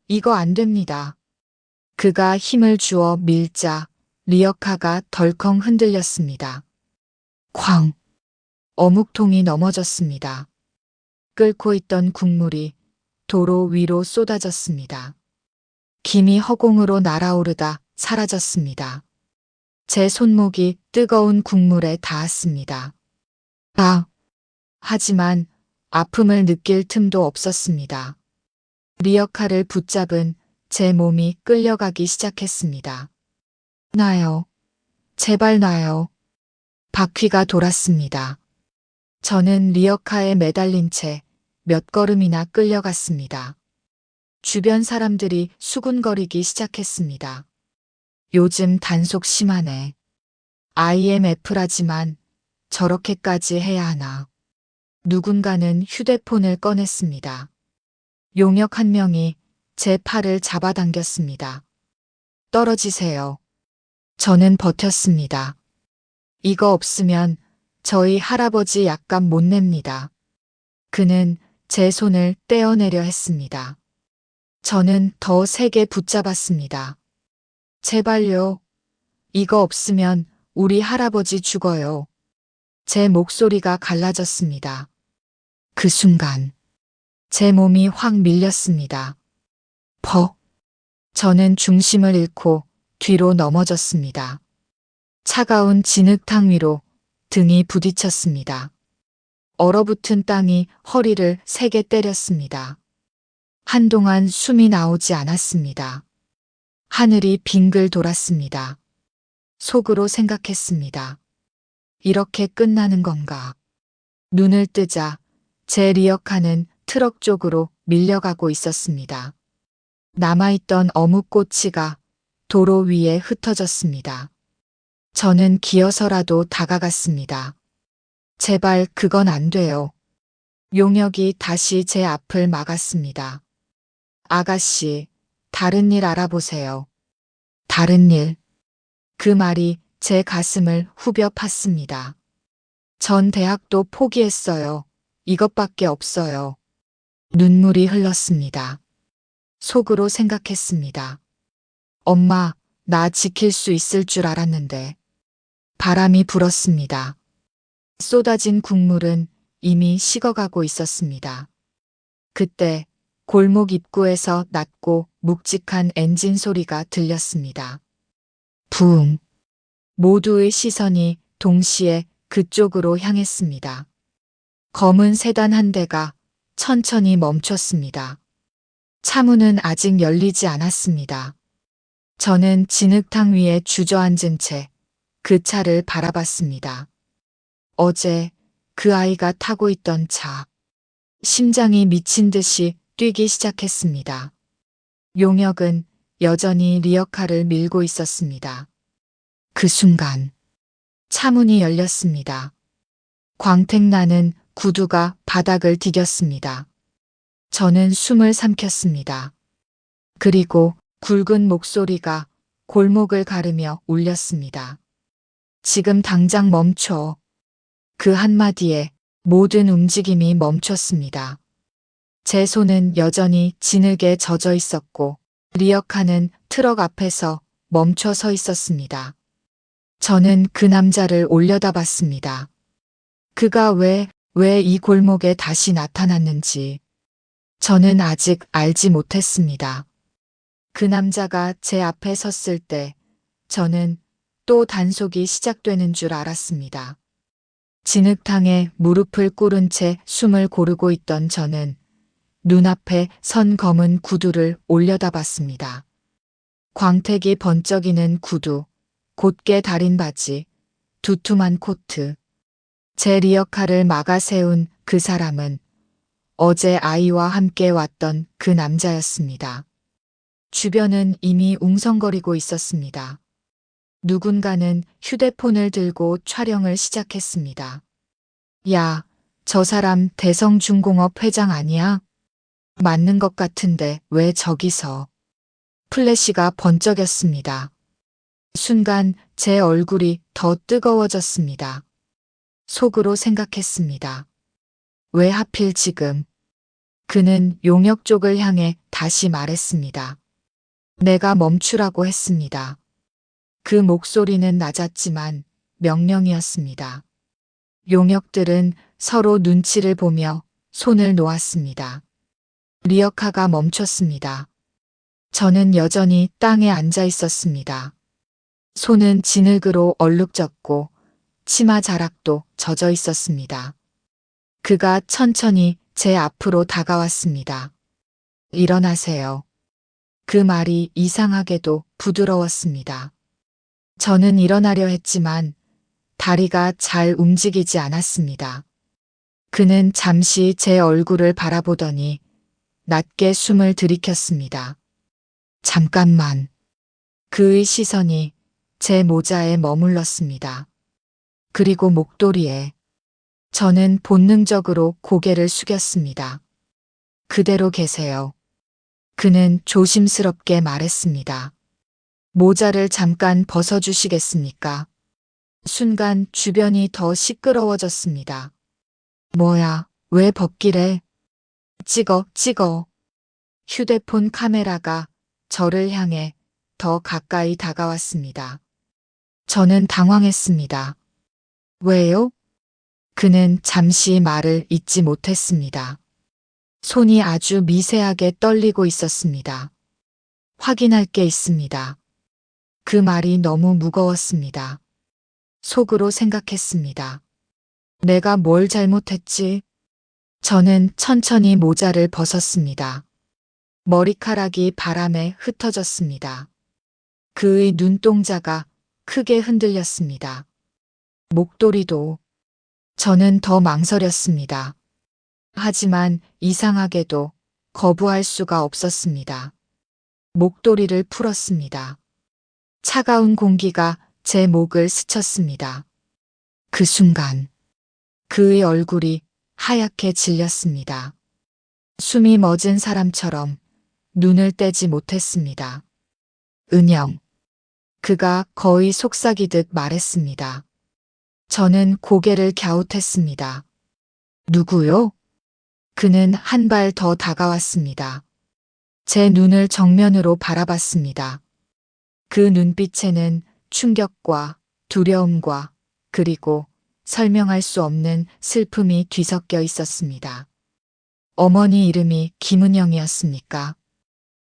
이거 안 됩니다. 그가 힘을 주어 밀자 리어카가 덜컹 흔들렸습니다. 쾅! 어묵통이 넘어졌습니다. 끓고 있던 국물이 도로 위로 쏟아졌습니다. 김이 허공으로 날아오르다 사라졌습니다. 제 손목이 뜨거운 국물에 닿았습니다. 아! 하지만 아픔을 느낄 틈도 없었습니다. 리어카를 붙잡은 제 몸이 끌려가기 시작했습니다. 놔요. 제발 놔요. 바퀴가 돌았습니다. 저는 리어카에 매달린 채 몇 걸음이나 끌려갔습니다. 주변 사람들이 수군거리기 시작했습니다. 요즘 단속 심하네. IMF라지만 저렇게까지 해야 하나. 누군가는 휴대폰을 꺼냈습니다. 용역 한 명이 제 팔을 잡아당겼습니다. 떨어지세요. 저는 버텼습니다. 이거 없으면 저희 할아버지 약값 못 냅니다. 그는 제 손을 떼어내려 했습니다. 저는 더 세게 붙잡았습니다. 제발요. 이거 없으면 우리 할아버지 죽어요. 제 목소리가 갈라졌습니다. 그 순간 제 몸이 확 밀렸습니다. 퍽. 저는 중심을 잃고 뒤로 넘어졌습니다. 차가운 진흙탕 위로 등이 부딪혔습니다. 얼어붙은 땅이 허리를 세게 때렸습니다. 한동안 숨이 나오지 않았습니다. 하늘이 빙글 돌았습니다. 속으로 생각했습니다. 이렇게 끝나는 건가? 눈을 뜨자 제 리어카는 트럭 쪽으로 밀려가고 있었습니다. 남아있던 어묵꼬치가 도로 위에 흩어졌습니다. 저는 기어서라도 다가갔습니다. 제발 그건 안 돼요. 용역이 다시 제 앞을 막았습니다. 아가씨, 다른 일 알아보세요. 다른 일. 그 말이 제 가슴을 후벼 팠습니다. 전 대학도 포기했어요. 이것밖에 없어요. 눈물이 흘렀습니다. 속으로 생각했습니다. 엄마, 나 지킬 수 있을 줄 알았는데. 바람이 불었습니다. 쏟아진 국물은 이미 식어가고 있었습니다. 그때 골목 입구에서 낮고 묵직한 엔진 소리가 들렸습니다. 부웅. 모두의 시선이 동시에 그쪽으로 향했습니다. 검은 세단 한 대가 천천히 멈췄습니다. 차문은 아직 열리지 않았습니다. 저는 진흙탕 위에 주저앉은 채 그 차를 바라봤습니다. 어제 그 아이가 타고 있던 차. 심장이 미친 듯이 뛰기 시작했습니다. 용역은 여전히 리어카를 밀고 있었습니다. 그 순간 차문이 열렸습니다. 광택나는 구두가 바닥을 디뎠습니다. 저는 숨을 삼켰습니다. 그리고 굵은 목소리가 골목을 가르며 울렸습니다. 지금 당장 멈춰. 그 한마디에 모든 움직임이 멈췄습니다. 제 손은 여전히 진흙에 젖어 있었고 리어카는 트럭 앞에서 멈춰 서 있었습니다. 저는 그 남자를 올려다봤습니다. 그가 왜 이 골목에 다시 나타났는지 저는 아직 알지 못했습니다. 그 남자가 제 앞에 섰을 때 저는 또 단속이 시작되는 줄 알았습니다. 진흙탕에 무릎을 꿇은 채 숨을 고르고 있던 저는 눈앞에 선 검은 구두를 올려다봤습니다. 광택이 번쩍이는 구두, 곧게 다린 바지, 두툼한 코트. 제 리어카를 막아 세운 그 사람은 어제 아이와 함께 왔던 그 남자였습니다. 주변은 이미 웅성거리고 있었습니다. 누군가는 휴대폰을 들고 촬영을 시작했습니다. 야, 저 사람 대성중공업 회장 아니야? 맞는 것 같은데 왜 저기서? 플래시가 번쩍였습니다. 순간 제 얼굴이 더 뜨거워졌습니다. 속으로 생각했습니다. 왜 하필 지금? 그는 용역 쪽을 향해 다시 말했습니다. 내가 멈추라고 했습니다. 그 목소리는 낮았지만 명령이었습니다. 용역들은 서로 눈치를 보며 손을 놓았습니다. 리어카가 멈췄습니다. 저는 여전히 땅에 앉아 있었습니다. 손은 진흙으로 얼룩졌고 치마 자락도 젖어 있었습니다. 그가 천천히 제 앞으로 다가왔습니다. 일어나세요. 그 말이 이상하게도 부드러웠습니다. 저는 일어나려 했지만 다리가 잘 움직이지 않았습니다. 그는 잠시 제 얼굴을 바라보더니 낮게 숨을 들이켰습니다. 잠깐만. 그의 시선이 제 모자에 머물렀습니다. 그리고 목도리에. 저는 본능적으로 고개를 숙였습니다. 그대로 계세요. 그는 조심스럽게 말했습니다. 모자를 잠깐 벗어주시겠습니까? 순간 주변이 더 시끄러워졌습니다. 뭐야, 왜 벗기래? 찍어. 휴대폰 카메라가 저를 향해 더 가까이 다가왔습니다. 저는 당황했습니다. 왜요? 그는 잠시 말을 잇지 못했습니다. 손이 아주 미세하게 떨리고 있었습니다. 확인할 게 있습니다. 그 말이 너무 무거웠습니다. 속으로 생각했습니다. 내가 뭘 잘못했지? 저는 천천히 모자를 벗었습니다. 머리카락이 바람에 흩어졌습니다. 그의 눈동자가 크게 흔들렸습니다. 목도리도. 저는 더 망설였습니다. 하지만 이상하게도 거부할 수가 없었습니다. 목도리를 풀었습니다. 차가운 공기가 제 목을 스쳤습니다. 그 순간 그의 얼굴이 하얗게 질렸습니다. 숨이 멎은 사람처럼 눈을 떼지 못했습니다. 은영. 그가 거의 속삭이듯 말했습니다. 저는 고개를 갸웃했습니다. 누구요? 그는 한 발 더 다가왔습니다. 제 눈을 정면으로 바라봤습니다. 그 눈빛에는 충격과 두려움과 그리고 설명할 수 없는 슬픔이 뒤섞여 있었습니다. 어머니 이름이 김은영이었습니까?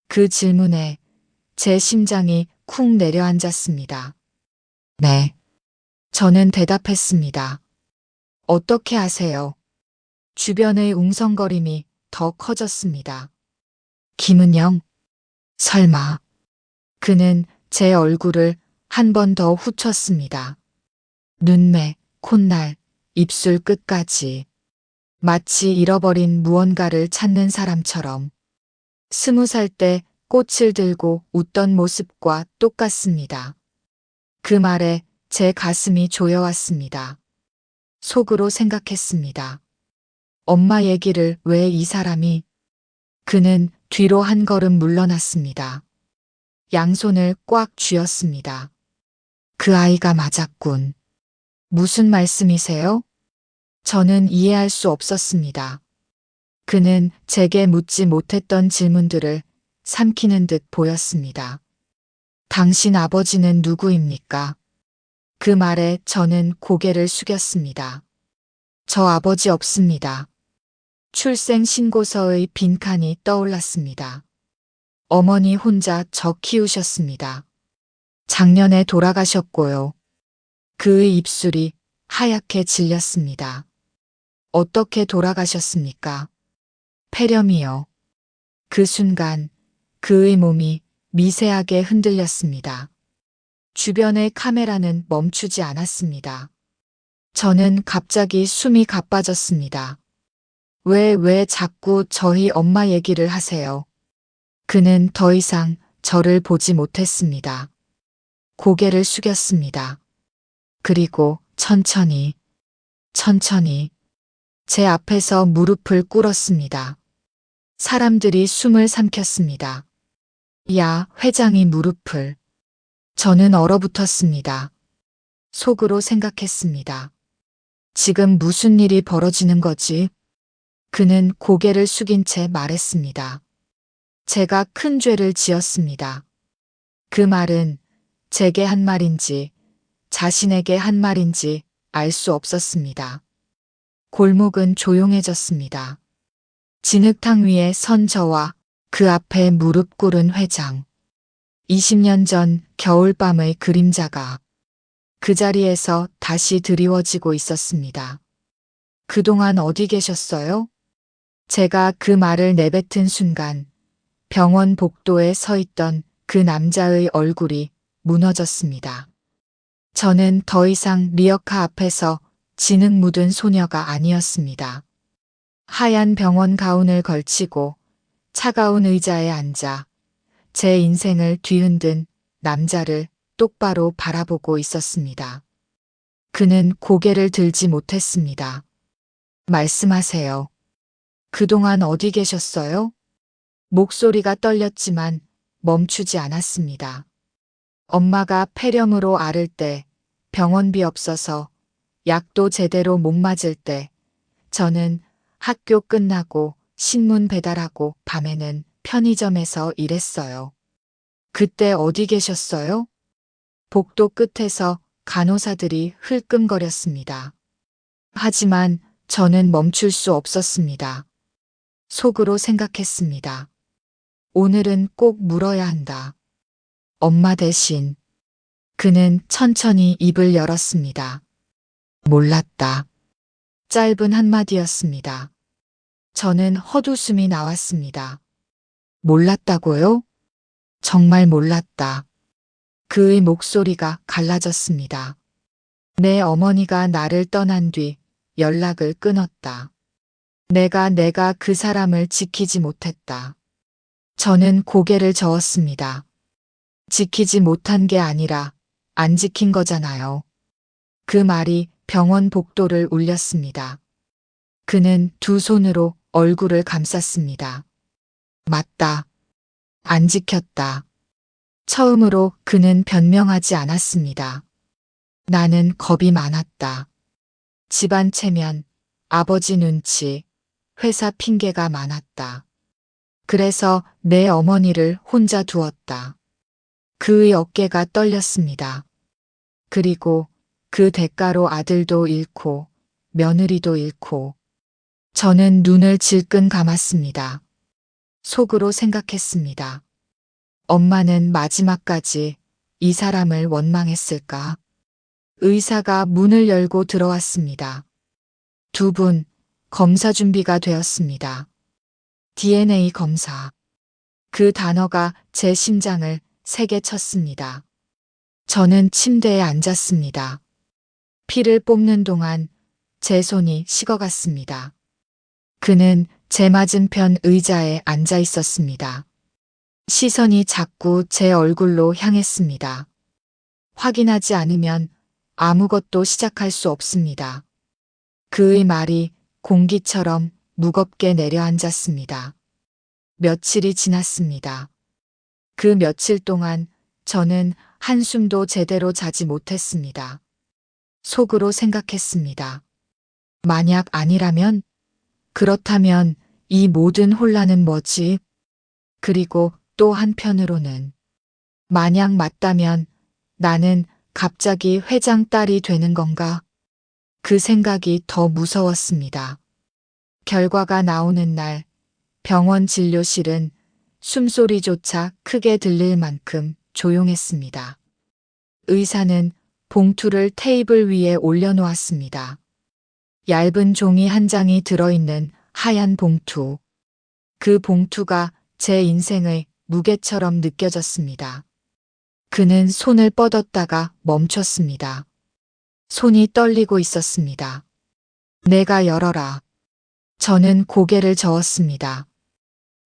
그 질문에 제 심장이 쿵 내려앉았습니다. 네. 저는 대답했습니다. 어떻게 아세요? 주변의 웅성거림이 더 커졌습니다. 김은영? 설마. 그는 제 얼굴을 한 번 더 후쳤습니다. 눈매, 콧날, 입술 끝까지. 마치 잃어버린 무언가를 찾는 사람처럼. 20살 때 꽃을 들고 웃던 모습과 똑같습니다. 그 말에 제 가슴이 조여왔습니다. 속으로 생각했습니다. 엄마 얘기를 왜 이 사람이? 그는 뒤로 한 걸음 물러났습니다. 양손을 꽉 쥐었습니다. 그 아이가 맞았군. 무슨 말씀이세요? 저는 이해할 수 없었습니다. 그는 제게 묻지 못했던 질문들을 삼키는 듯 보였습니다. 당신 아버지는 누구입니까? 그 말에 저는 고개를 숙였습니다. 저 아버지 없습니다. 출생 신고서의 빈칸이 떠올랐습니다. 어머니 혼자 저 키우셨습니다. 작년에 돌아가셨고요. 그의 입술이 하얗게 질렸습니다. 어떻게 돌아가셨습니까? 폐렴이요. 그 순간 그의 몸이 미세하게 흔들렸습니다. 주변의 카메라는 멈추지 않았습니다. 저는 갑자기 숨이 가빠졌습니다. 왜 자꾸 저희 엄마 얘기를 하세요? 그는 더 이상 저를 보지 못했습니다. 고개를 숙였습니다. 그리고 천천히 제 앞에서 무릎을 꿇었습니다. 사람들이 숨을 삼켰습니다. 야, 회장이 무릎을. 저는 얼어붙었습니다. 속으로 생각했습니다. 지금 무슨 일이 벌어지는 거지? 그는 고개를 숙인 채 말했습니다. 제가 큰 죄를 지었습니다. 그 말은 제게 한 말인지 자신에게 한 말인지 알 수 없었습니다. 골목은 조용해졌습니다. 진흙탕 위에 선 저와 그 앞에 무릎 꿇은 회장. 20년 전 겨울밤의 그림자가 그 자리에서 다시 드리워지고 있었습니다. 그동안 어디 계셨어요? 제가 그 말을 내뱉은 순간 병원 복도에 서 있던 그 남자의 얼굴이 무너졌습니다. 저는 더 이상 리어카 앞에서 진흙 묻은 소녀가 아니었습니다. 하얀 병원 가운을 걸치고 차가운 의자에 앉아 제 인생을 뒤흔든 남자를 똑바로 바라보고 있었습니다. 그는 고개를 들지 못했습니다. 말씀하세요. 그동안 어디 계셨어요? 목소리가 떨렸지만 멈추지 않았습니다. 엄마가 폐렴으로 앓을 때, 병원비 없어서 약도 제대로 못 맞을 때, 저는 학교 끝나고 신문 배달하고 밤에는 편의점에서 일했어요. 그때 어디 계셨어요? 복도 끝에서 간호사들이 흘끔거렸습니다. 하지만 저는 멈출 수 없었습니다. 속으로 생각했습니다. 오늘은 꼭 물어야 한다. 엄마 대신. 그는 천천히 입을 열었습니다. 몰랐다. 짧은 한마디였습니다. 저는 헛웃음이 나왔습니다. 몰랐다고요? 정말 몰랐다. 그의 목소리가 갈라졌습니다. 내 어머니가 나를 떠난 뒤 연락을 끊었다. 내가 그 사람을 지키지 못했다. 저는 고개를 저었습니다. 지키지 못한 게 아니라 안 지킨 거잖아요. 그 말이 병원 복도를 울렸습니다. 그는 두 손으로 얼굴을 감쌌습니다. 맞다. 안 지켰다. 처음으로 그는 변명하지 않았습니다. 나는 겁이 많았다. 집안 체면, 아버지 눈치, 회사 핑계가 많았다. 그래서 내 어머니를 혼자 두었다. 그의 어깨가 떨렸습니다. 그리고 그 대가로 아들도 잃고 며느리도 잃고 저는 눈을 질끈 감았습니다. 속으로 생각했습니다. 엄마는 마지막까지 이 사람을 원망했을까? 의사가 문을 열고 들어왔습니다. 두 분, 검사 준비가 되었습니다. DNA 검사. 그 단어가 제 심장을 세게 쳤습니다. 저는 침대에 앉았습니다. 피를 뽑는 동안 제 손이 식어갔습니다. 그는 제 맞은편 의자에 앉아 있었습니다. 시선이 자꾸 제 얼굴로 향했습니다. 확인하지 않으면 아무것도 시작할 수 없습니다. 그의 말이 공기처럼 무겁게 내려앉았습니다. 며칠이 지났습니다. 그 며칠 동안 저는 한숨도 제대로 자지 못했습니다. 속으로 생각했습니다. 만약 아니라면? 그렇다면 이 모든 혼란은 뭐지? 그리고 또 한편으로는 만약 맞다면 나는 갑자기 회장 딸이 되는 건가? 그 생각이 더 무서웠습니다. 결과가 나오는 날 병원 진료실은 숨소리조차 크게 들릴 만큼 조용했습니다. 의사는 봉투를 테이블 위에 올려놓았습니다. 얇은 종이 한 장이 들어있는 하얀 봉투. 그 봉투가 제 인생의 무게처럼 느껴졌습니다. 그는 손을 뻗었다가 멈췄습니다. 손이 떨리고 있었습니다. 내가 열어라. 저는 고개를 저었습니다.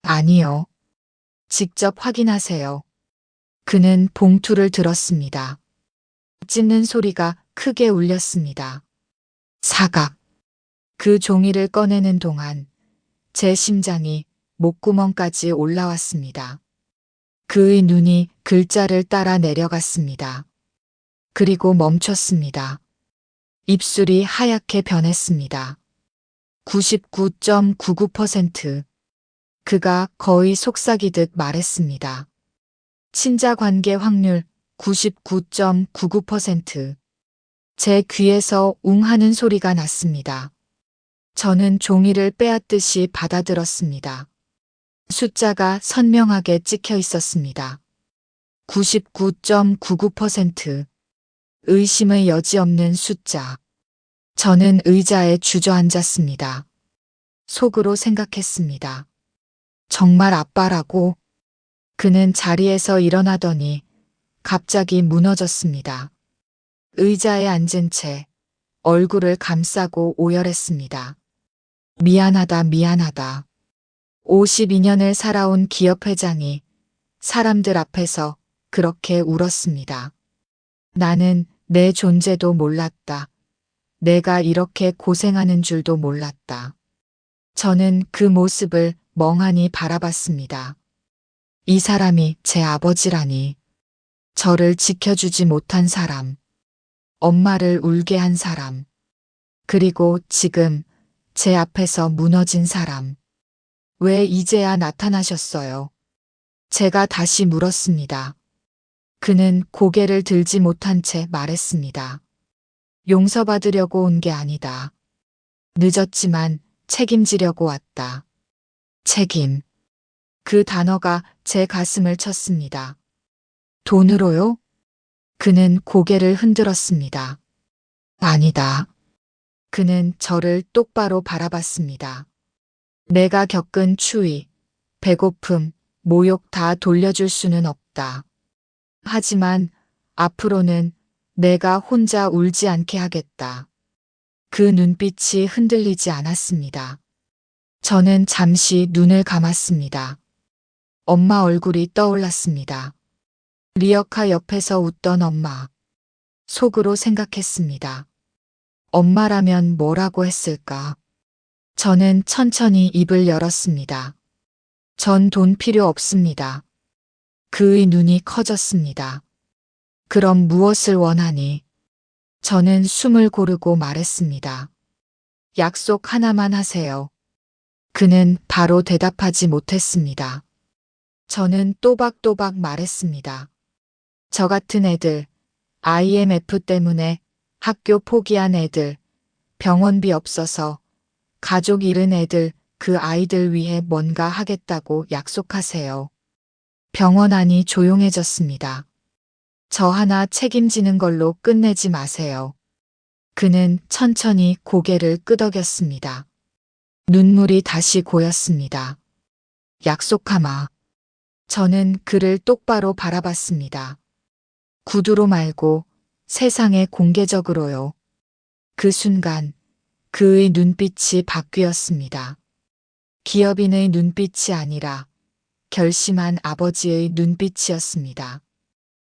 아니요. 직접 확인하세요. 그는 봉투를 들었습니다. 찢는 소리가 크게 울렸습니다. 사각. 그 종이를 꺼내는 동안 제 심장이 목구멍까지 올라왔습니다. 그의 눈이 글자를 따라 내려갔습니다. 그리고 멈췄습니다. 입술이 하얗게 변했습니다. 99.99%. 그가 거의 속삭이듯 말했습니다. 친자 관계 확률 99.99%. 제 귀에서 웅 하는 소리가 났습니다. 저는 종이를 빼앗듯이 받아들었습니다. 숫자가 선명하게 찍혀 있었습니다. 99.99%. 의심의 여지 없는 숫자. 저는 의자에 주저앉았습니다. 속으로 생각했습니다. 정말 아빠라고? 그는 자리에서 일어나더니 갑자기 무너졌습니다. 의자에 앉은 채 얼굴을 감싸고 오열했습니다. 미안하다, 미안하다. 52년을 살아온 기업 회장이 사람들 앞에서 그렇게 울었습니다. 나는 내 존재도 몰랐다. 내가 이렇게 고생하는 줄도 몰랐다. 저는 그 모습을 멍하니 바라봤습니다. 이 사람이 제 아버지라니. 저를 지켜주지 못한 사람. 엄마를 울게 한 사람. 그리고 지금 제 앞에서 무너진 사람. 왜 이제야 나타나셨어요? 제가 다시 물었습니다. 그는 고개를 들지 못한 채 말했습니다. 용서받으려고 온 게 아니다. 늦었지만 책임지려고 왔다. 책임. 그 단어가 제 가슴을 쳤습니다. 돈으로요? 그는 고개를 흔들었습니다. 아니다. 그는 저를 똑바로 바라봤습니다. 내가 겪은 추위, 배고픔, 모욕 다 돌려줄 수는 없다. 하지만 앞으로는 내가 혼자 울지 않게 하겠다. 그 눈빛이 흔들리지 않았습니다. 저는 잠시 눈을 감았습니다. 엄마 얼굴이 떠올랐습니다. 리어카 옆에서 웃던 엄마. 속으로 생각했습니다. 엄마라면 뭐라고 했을까? 저는 천천히 입을 열었습니다. 전 돈 필요 없습니다. 그의 눈이 커졌습니다. 그럼 무엇을 원하니? 저는 숨을 고르고 말했습니다. 약속 하나만 하세요. 그는 바로 대답하지 못했습니다. 저는 또박또박 말했습니다. 저 같은 애들, IMF 때문에 학교 포기한 애들, 병원비 없어서 가족 잃은 애들, 그 아이들 위해 뭔가 하겠다고 약속하세요. 병원 안이 조용해졌습니다. 저 하나 책임지는 걸로 끝내지 마세요. 그는 천천히 고개를 끄덕였습니다. 눈물이 다시 고였습니다. 약속하마. 저는 그를 똑바로 바라봤습니다. 구두로 말고 세상에 공개적으로요. 그 순간 그의 눈빛이 바뀌었습니다. 기업인의 눈빛이 아니라 결심한 아버지의 눈빛이었습니다.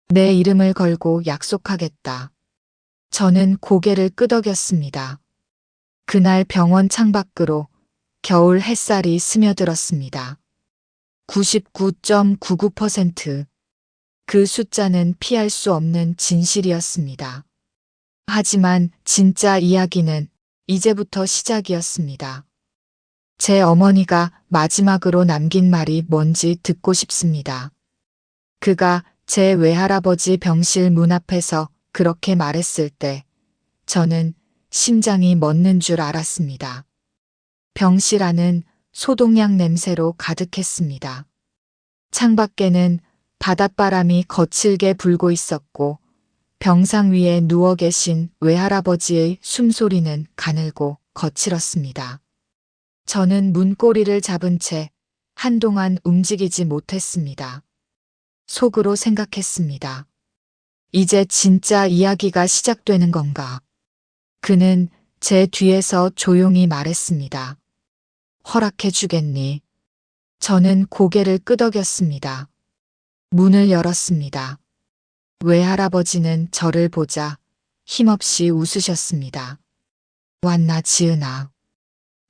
내 이름을 걸고 약속하겠다. 저는 고개를 끄덕였습니다. 그날 병원 창밖으로 겨울 햇살이 스며들었습니다. 99.99%. 그 숫자는 피할 수 없는 진실이었습니다. 하지만 진짜 이야기는 이제부터 시작이었습니다. 제 어머니가 마지막으로 남긴 말이 뭔지 듣고 싶습니다. 그가 제 외할아버지 병실 문 앞에서 그렇게 말했을 때 저는 심장이 멎는 줄 알았습니다. 병실 안은 소독약 냄새로 가득했습니다. 창밖에는 바닷바람이 거칠게 불고 있었고 병상 위에 누워 계신 외할아버지의 숨소리는 가늘고 거칠었습니다. 저는 문고리를 잡은 채 한동안 움직이지 못했습니다. 속으로 생각했습니다. 이제 진짜 이야기가 시작되는 건가? 그는 제 뒤에서 조용히 말했습니다. 허락해 주겠니? 저는 고개를 끄덕였습니다. 문을 열었습니다. 외할아버지는 저를 보자 힘없이 웃으셨습니다. 왔나 지은아.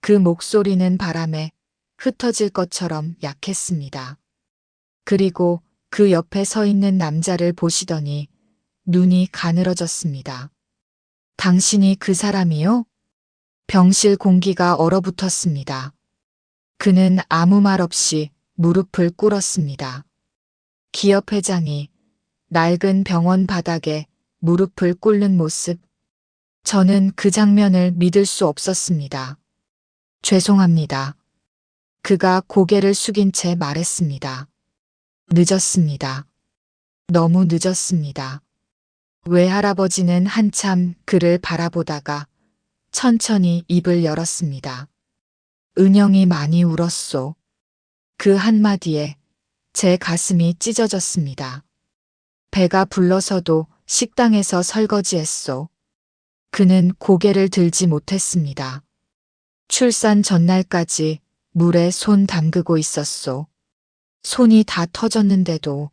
그 목소리는 바람에 흩어질 것처럼 약했습니다. 그리고 그 옆에 서 있는 남자를 보시더니 눈이 가늘어졌습니다. 당신이 그 사람이요? 병실 공기가 얼어붙었습니다. 그는 아무 말 없이 무릎을 꿇었습니다. 기업 회장이 낡은 병원 바닥에 무릎을 꿇는 모습. 저는 그 장면을 믿을 수 없었습니다. 죄송합니다. 그가 고개를 숙인 채 말했습니다. 늦었습니다. 너무 늦었습니다. 외할아버지는 한참 그를 바라보다가 천천히 입을 열었습니다. 은영이 많이 울었소. 그 한마디에 제 가슴이 찢어졌습니다. 배가 불러서도 식당에서 설거지했소. 그는 고개를 들지 못했습니다. 출산 전날까지 물에 손 담그고 있었소. 손이 다 터졌는데도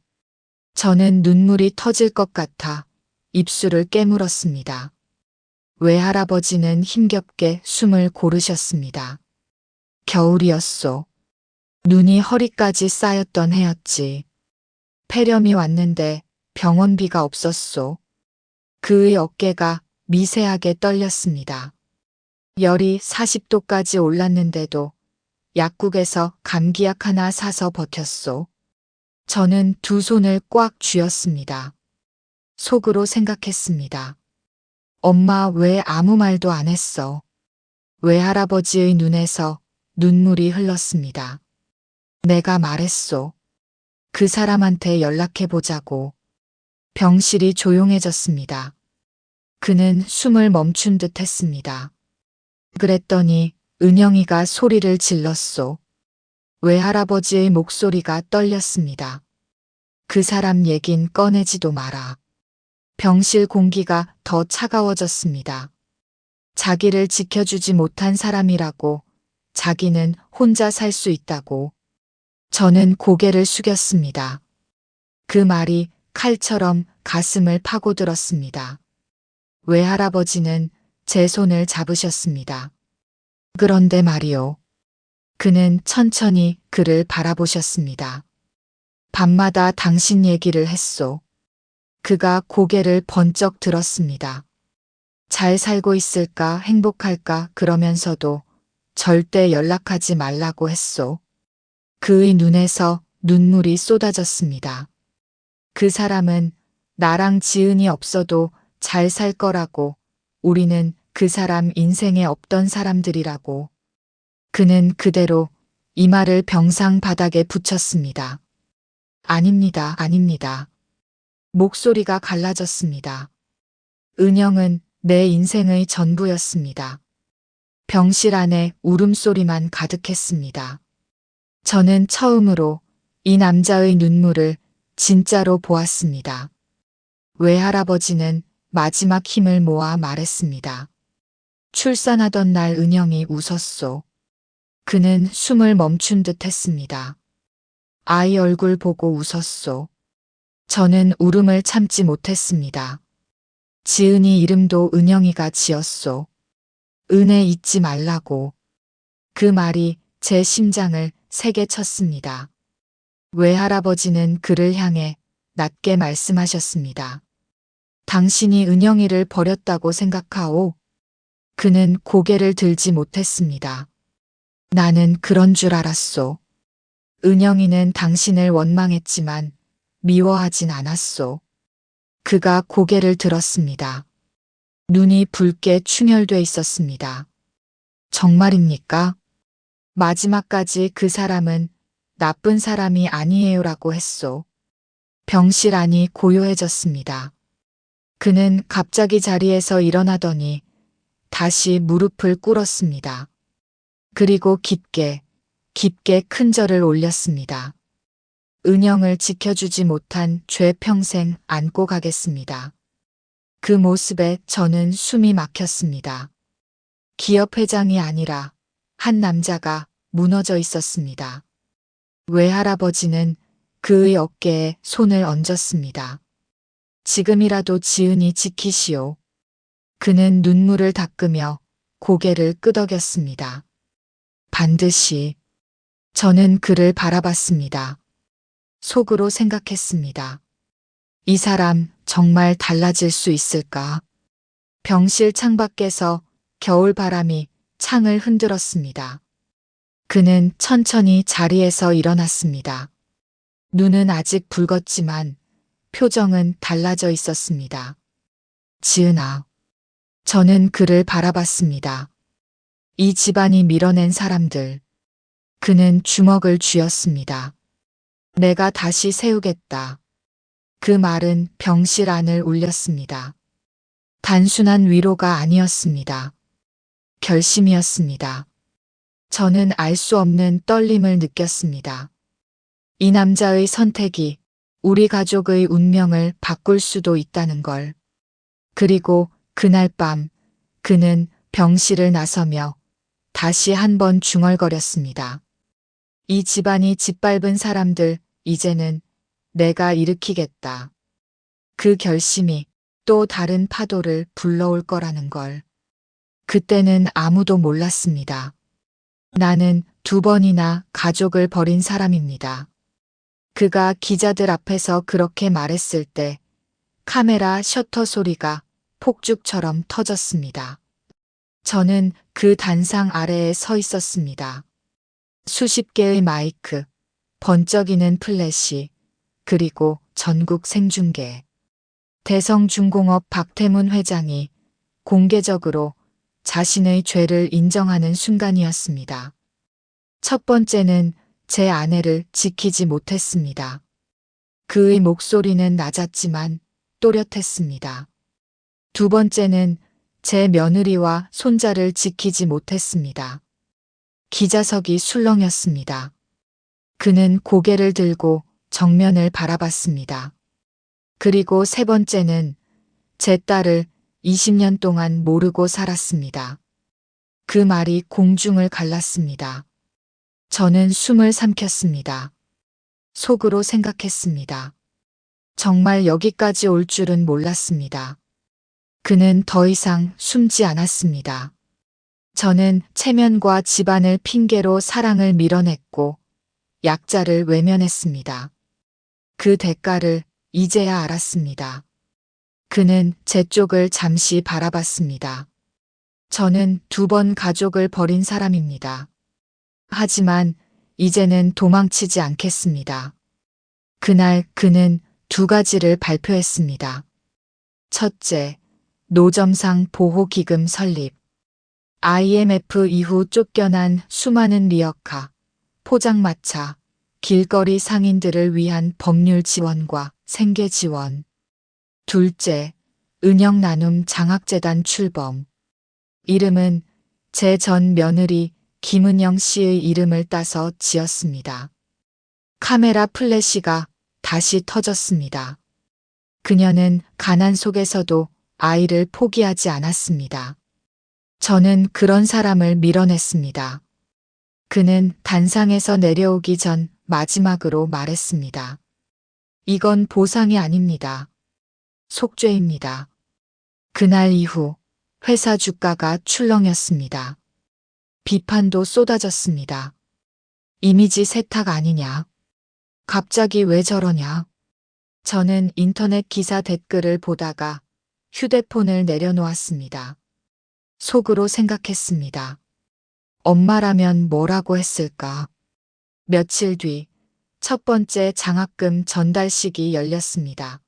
저는 눈물이 터질 것 같아 입술을 깨물었습니다. 외할아버지는 힘겹게 숨을 고르셨습니다. 겨울이었소. 눈이 허리까지 쌓였던 해였지. 폐렴이 왔는데 병원비가 없었소. 그의 어깨가 미세하게 떨렸습니다. 열이 40도까지 올랐는데도 약국에서 감기약 하나 사서 버텼소. 저는 두 손을 꽉 쥐었습니다. 속으로 생각했습니다. 엄마 왜 아무 말도 안 했어? 외할아버지의 눈에서 눈물이 흘렀습니다. 내가 말했소. 그 사람한테 연락해보자고. 병실이 조용해졌습니다. 그는 숨을 멈춘 듯 했습니다. 그랬더니 은영이가 소리를 질렀소. 외할아버지의 목소리가 떨렸습니다. 그 사람 얘긴 꺼내지도 마라. 병실 공기가 더 차가워졌습니다. 자기를 지켜주지 못한 사람이라고, 자기는 혼자 살 수 있다고. 저는 고개를 숙였습니다. 그 말이 칼처럼 가슴을 파고들었습니다. 외할아버지는 제 손을 잡으셨습니다. 그런데 말이요. 그는 천천히 그를 바라보셨습니다. 밤마다 당신 얘기를 했소. 그가 고개를 번쩍 들었습니다. 잘 살고 있을까, 행복할까 그러면서도 절대 연락하지 말라고 했소. 그의 눈에서 눈물이 쏟아졌습니다. 그 사람은 나랑 지은이 없어도 잘 살 거라고, 우리는 그 사람 인생에 없던 사람들이라고. 그는 그대로 이 말을 병상 바닥에 붙였습니다. 아닙니다, 아닙니다. 목소리가 갈라졌습니다. 은영은 내 인생의 전부였습니다. 병실 안에 울음소리만 가득했습니다. 저는 처음으로 이 남자의 눈물을 진짜로 보았습니다. 외할아버지는 마지막 힘을 모아 말했습니다. 출산하던 날 은영이 웃었소. 그는 숨을 멈춘 듯 했습니다. 아이 얼굴 보고 웃었소. 저는 울음을 참지 못했습니다. 지은이 이름도 은영이가 지었소. 은혜 잊지 말라고. 그 말이 제 심장을 세게 쳤습니다. 외할아버지는 그를 향해 낮게 말씀하셨습니다. 당신이 은영이를 버렸다고 생각하오? 그는 고개를 들지 못했습니다. 나는 그런 줄 알았소. 은영이는 당신을 원망했지만 미워하진 않았소. 그가 고개를 들었습니다. 눈이 붉게 충혈돼 있었습니다. 정말입니까? 마지막까지 그 사람은 나쁜 사람이 아니에요라고 했소. 병실 안이 고요해졌습니다. 그는 갑자기 자리에서 일어나더니 다시 무릎을 꿇었습니다. 그리고 깊게 큰 절을 올렸습니다. 은영을 지켜주지 못한 죄 평생 안고 가겠습니다. 그 모습에 저는 숨이 막혔습니다. 기업 회장이 아니라 한 남자가 무너져 있었습니다. 외할아버지는 그의 어깨에 손을 얹었습니다. 지금이라도 지은이 지키시오. 그는 눈물을 닦으며 고개를 끄덕였습니다. 반드시. 저는 그를 바라봤습니다. 속으로 생각했습니다. 이 사람 정말 달라질 수 있을까? 병실 창밖에서 겨울 바람이 창을 흔들었습니다. 그는 천천히 자리에서 일어났습니다. 눈은 아직 붉었지만 표정은 달라져 있었습니다. 지은아. 저는 그를 바라봤습니다. 이 집안이 밀어낸 사람들. 그는 주먹을 쥐었습니다. 내가 다시 세우겠다. 그 말은 병실 안을 울렸습니다. 단순한 위로가 아니었습니다. 결심이었습니다. 저는 알 수 없는 떨림을 느꼈습니다. 이 남자의 선택이 우리 가족의 운명을 바꿀 수도 있다는 걸. 그리고 그날 밤 그는 병실을 나서며 다시 한 번 중얼거렸습니다. 이 집안이 짓밟은 사람들, 이제는 내가 일으키겠다. 그 결심이 또 다른 파도를 불러올 거라는 걸. 그때는 아무도 몰랐습니다. 나는 2번이나 가족을 버린 사람입니다. 그가 기자들 앞에서 그렇게 말했을 때 카메라 셔터 소리가 폭죽처럼 터졌습니다. 저는 그 단상 아래에 서 있었습니다. 수십 개의 마이크, 번쩍이는 플래시, 그리고 전국 생중계. 대성중공업 박태문 회장이 공개적으로 자신의 죄를 인정하는 순간이었습니다. 첫 번째는 제 아내를 지키지 못했습니다. 그의 목소리는 낮았지만 또렷했습니다. 2번째는 제 며느리와 손자를 지키지 못했습니다. 기자석이 술렁였습니다. 그는 고개를 들고 정면을 바라봤습니다. 그리고 3번째는 제 딸을 20년 동안 모르고 살았습니다. 그 말이 공중을 갈랐습니다. 저는 숨을 삼켰습니다. 속으로 생각했습니다. 정말 여기까지 올 줄은 몰랐습니다. 그는 더 이상 숨지 않았습니다. 저는 체면과 집안을 핑계로 사랑을 밀어냈고 약자를 외면했습니다. 그 대가를 이제야 알았습니다. 그는 제 쪽을 잠시 바라봤습니다. 저는 2번 가족을 버린 사람입니다. 하지만 이제는 도망치지 않겠습니다. 그날 그는 2가지를 발표했습니다. 첫째, 노점상 보호기금 설립. IMF 이후 쫓겨난 수많은 리어카, 포장마차, 길거리 상인들을 위한 법률 지원과 생계 지원. 둘째, 은영 나눔 장학재단 출범. 이름은 제 전 며느리 김은영 씨의 이름을 따서 지었습니다. 카메라 플래시가 다시 터졌습니다. 그녀는 가난 속에서도 아이를 포기하지 않았습니다. 저는 그런 사람을 밀어냈습니다. 그는 단상에서 내려오기 전 마지막으로 말했습니다. 이건 보상이 아닙니다. 속죄입니다. 그날 이후 회사 주가가 출렁였습니다. 비판도 쏟아졌습니다. 이미지 세탁 아니냐? 갑자기 왜 저러냐? 저는 인터넷 기사 댓글을 보다가 휴대폰을 내려놓았습니다. 속으로 생각했습니다. 엄마라면 뭐라고 했을까? 며칠 뒤 첫 번째 장학금 전달식이 열렸습니다.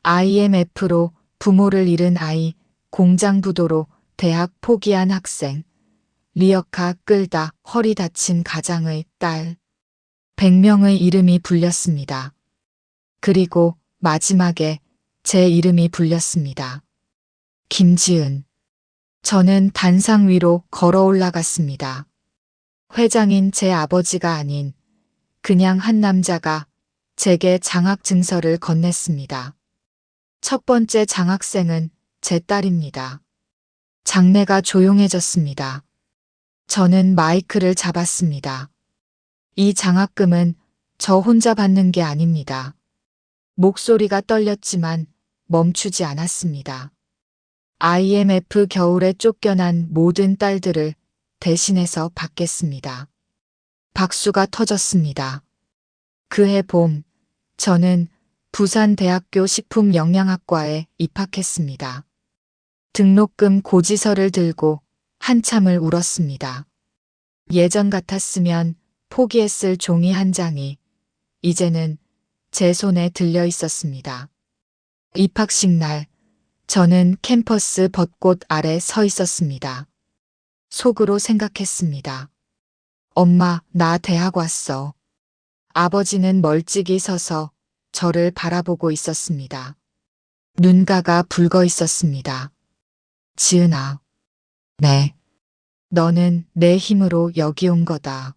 IMF로 부모를 잃은 아이, 공장 부도로 대학 포기한 학생, 리어카 끌다 허리 다친 가장의 딸, 100명의 이름이 불렸습니다. 그리고 마지막에 제 이름이 불렸습니다. 김지은. 저는 단상 위로 걸어 올라갔습니다. 회장인 제 아버지가 아닌 그냥 한 남자가 제게 장학 증서를 건넸습니다. 첫 번째 장학생은 제 딸입니다. 장내가 조용해졌습니다. 저는 마이크를 잡았습니다. 이 장학금은 저 혼자 받는 게 아닙니다. 목소리가 떨렸지만 멈추지 않았습니다. IMF 겨울에 쫓겨난 모든 딸들을 대신해서 받겠습니다. 박수가 터졌습니다. 그해 봄, 저는 부산대학교 식품영양학과에 입학했습니다. 등록금 고지서를 들고 한참을 울었습니다. 예전 같았으면 포기했을 종이 한 장이 이제는 제 손에 들려 있었습니다. 입학식 날, 저는 캠퍼스 벚꽃 아래 서 있었습니다. 속으로 생각했습니다. 엄마, 나 대학 왔어. 아버지는 멀찍이 서서 저를 바라보고 있었습니다. 눈가가 붉어 있었습니다. 지은아. 네. 너는 내 힘으로 여기 온 거다.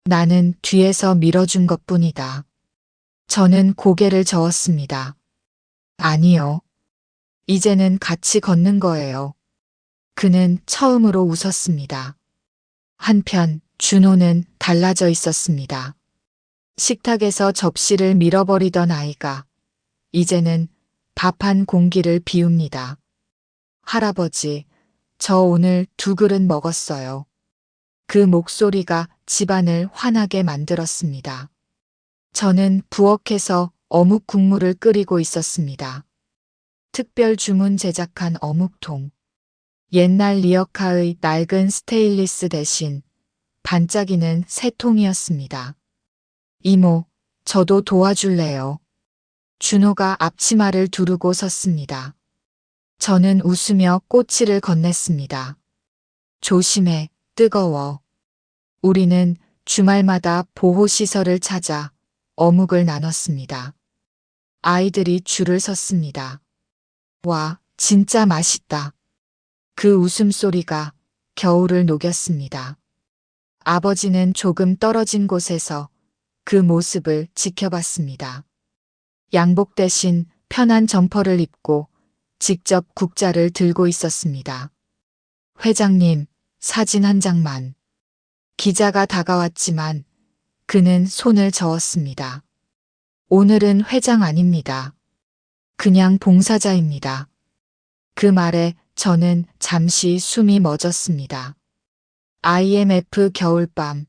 나는 뒤에서 밀어준 것뿐이다. 저는 고개를 저었습니다. 아니요. 이제는 같이 걷는 거예요. 그는 처음으로 웃었습니다. 한편 준호는 달라져 있었습니다. 식탁에서 접시를 밀어버리던 아이가 이제는 밥 한 공기를 비웁니다. 할아버지, 저 오늘 2그릇 먹었어요. 그 목소리가 집안을 환하게 만들었습니다. 저는 부엌에서 어묵 국물을 끓이고 있었습니다. 특별 주문 제작한 어묵통. 옛날 리어카의 낡은 스테인리스 대신 반짝이는 새 통이었습니다. 이모, 저도 도와줄래요. 준호가 앞치마를 두르고 섰습니다. 저는 웃으며 꼬치를 건넸습니다. 조심해, 뜨거워. 우리는 주말마다 보호시설을 찾아 어묵을 나눴습니다. 아이들이 줄을 섰습니다. 와, 진짜 맛있다. 그 웃음소리가 겨울을 녹였습니다. 아버지는 조금 떨어진 곳에서 그 모습을 지켜봤습니다. 양복 대신 편한 점퍼를 입고 직접 국자를 들고 있었습니다. 회장님, 사진 한 장만. 기자가 다가왔지만 그는 손을 저었습니다. 오늘은 회장 아닙니다. 그냥 봉사자입니다. 그 말에 저는 잠시 숨이 멎었습니다. IMF 겨울밤,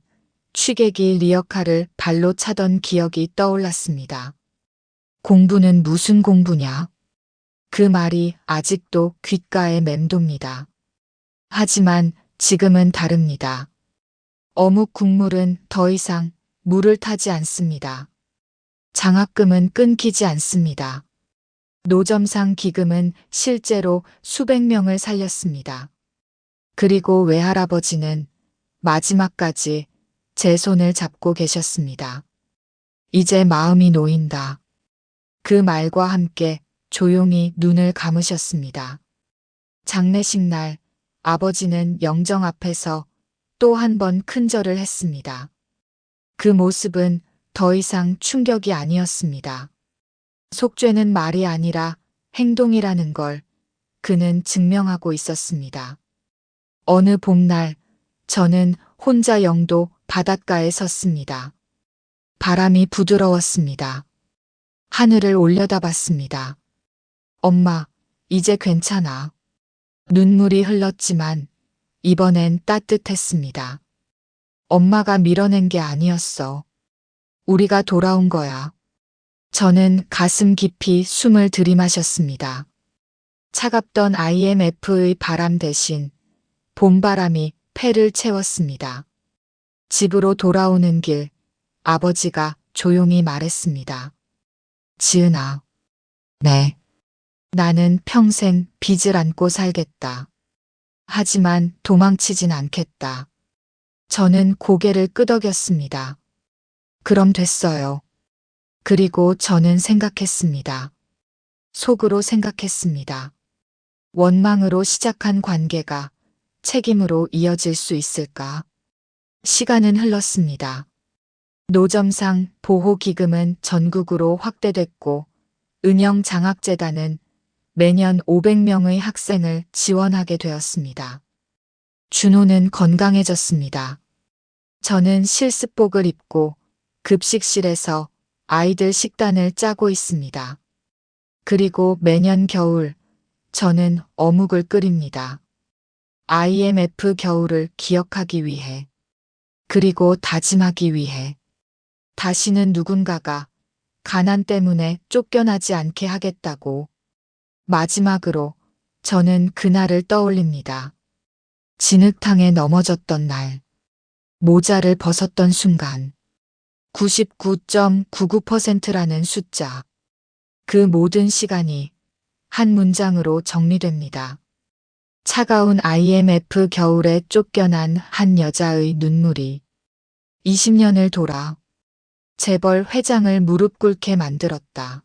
취객이 리어카를 발로 차던 기억이 떠올랐습니다. 공부는 무슨 공부냐? 그 말이 아직도 귓가에 맴돕니다. 하지만 지금은 다릅니다. 어묵 국물은 더 이상 물을 타지 않습니다. 장학금은 끊기지 않습니다. 노점상 기금은 실제로 수백 명을 살렸습니다. 그리고 외할아버지는 마지막까지 제 손을 잡고 계셨습니다. 이제 마음이 놓인다. 그 말과 함께 조용히 눈을 감으셨습니다. 장례식 날 아버지는 영정 앞에서 또 한 번 큰절을 했습니다. 그 모습은 더 이상 충격이 아니었습니다. 속죄는 말이 아니라 행동이라는 걸 그는 증명하고 있었습니다. 어느 봄날 저는 혼자 영도 바닷가에 섰습니다. 바람이 부드러웠습니다. 하늘을 올려다봤습니다. 엄마, 이제 괜찮아. 눈물이 흘렀지만 이번엔 따뜻했습니다. 엄마가 밀어낸 게 아니었어. 우리가 돌아온 거야. 저는 가슴 깊이 숨을 들이마셨습니다. 차갑던 IMF의 바람 대신 봄바람이 폐를 채웠습니다. 집으로 돌아오는 길, 아버지가 조용히 말했습니다. 지은아. 네. 나는 평생 빚을 안고 살겠다. 하지만 도망치진 않겠다. 저는 고개를 끄덕였습니다. 그럼 됐어요. 그리고 저는 생각했습니다. 속으로 생각했습니다. 원망으로 시작한 관계가 책임으로 이어질 수 있을까? 시간은 흘렀습니다. 노점상 보호기금은 전국으로 확대됐고 은영장학재단은 매년 500명의 학생을 지원하게 되었습니다. 준호는 건강해졌습니다. 저는 실습복을 입고 급식실에서 아이들 식단을 짜고 있습니다. 그리고 매년 겨울 저는 어묵을 끓입니다. IMF 겨울을 기억하기 위해, 그리고 다짐하기 위해. 다시는 누군가가 가난 때문에 쫓겨나지 않게 하겠다고. 마지막으로 저는 그날을 떠올립니다. 진흙탕에 넘어졌던 날, 모자를 벗었던 순간, 99.99%라는 숫자. 그 모든 시간이 한 문장으로 정리됩니다. 차가운 IMF 겨울에 쫓겨난 한 여자의 눈물이 20년을 돌아 재벌 회장을 무릎 꿇게 만들었다.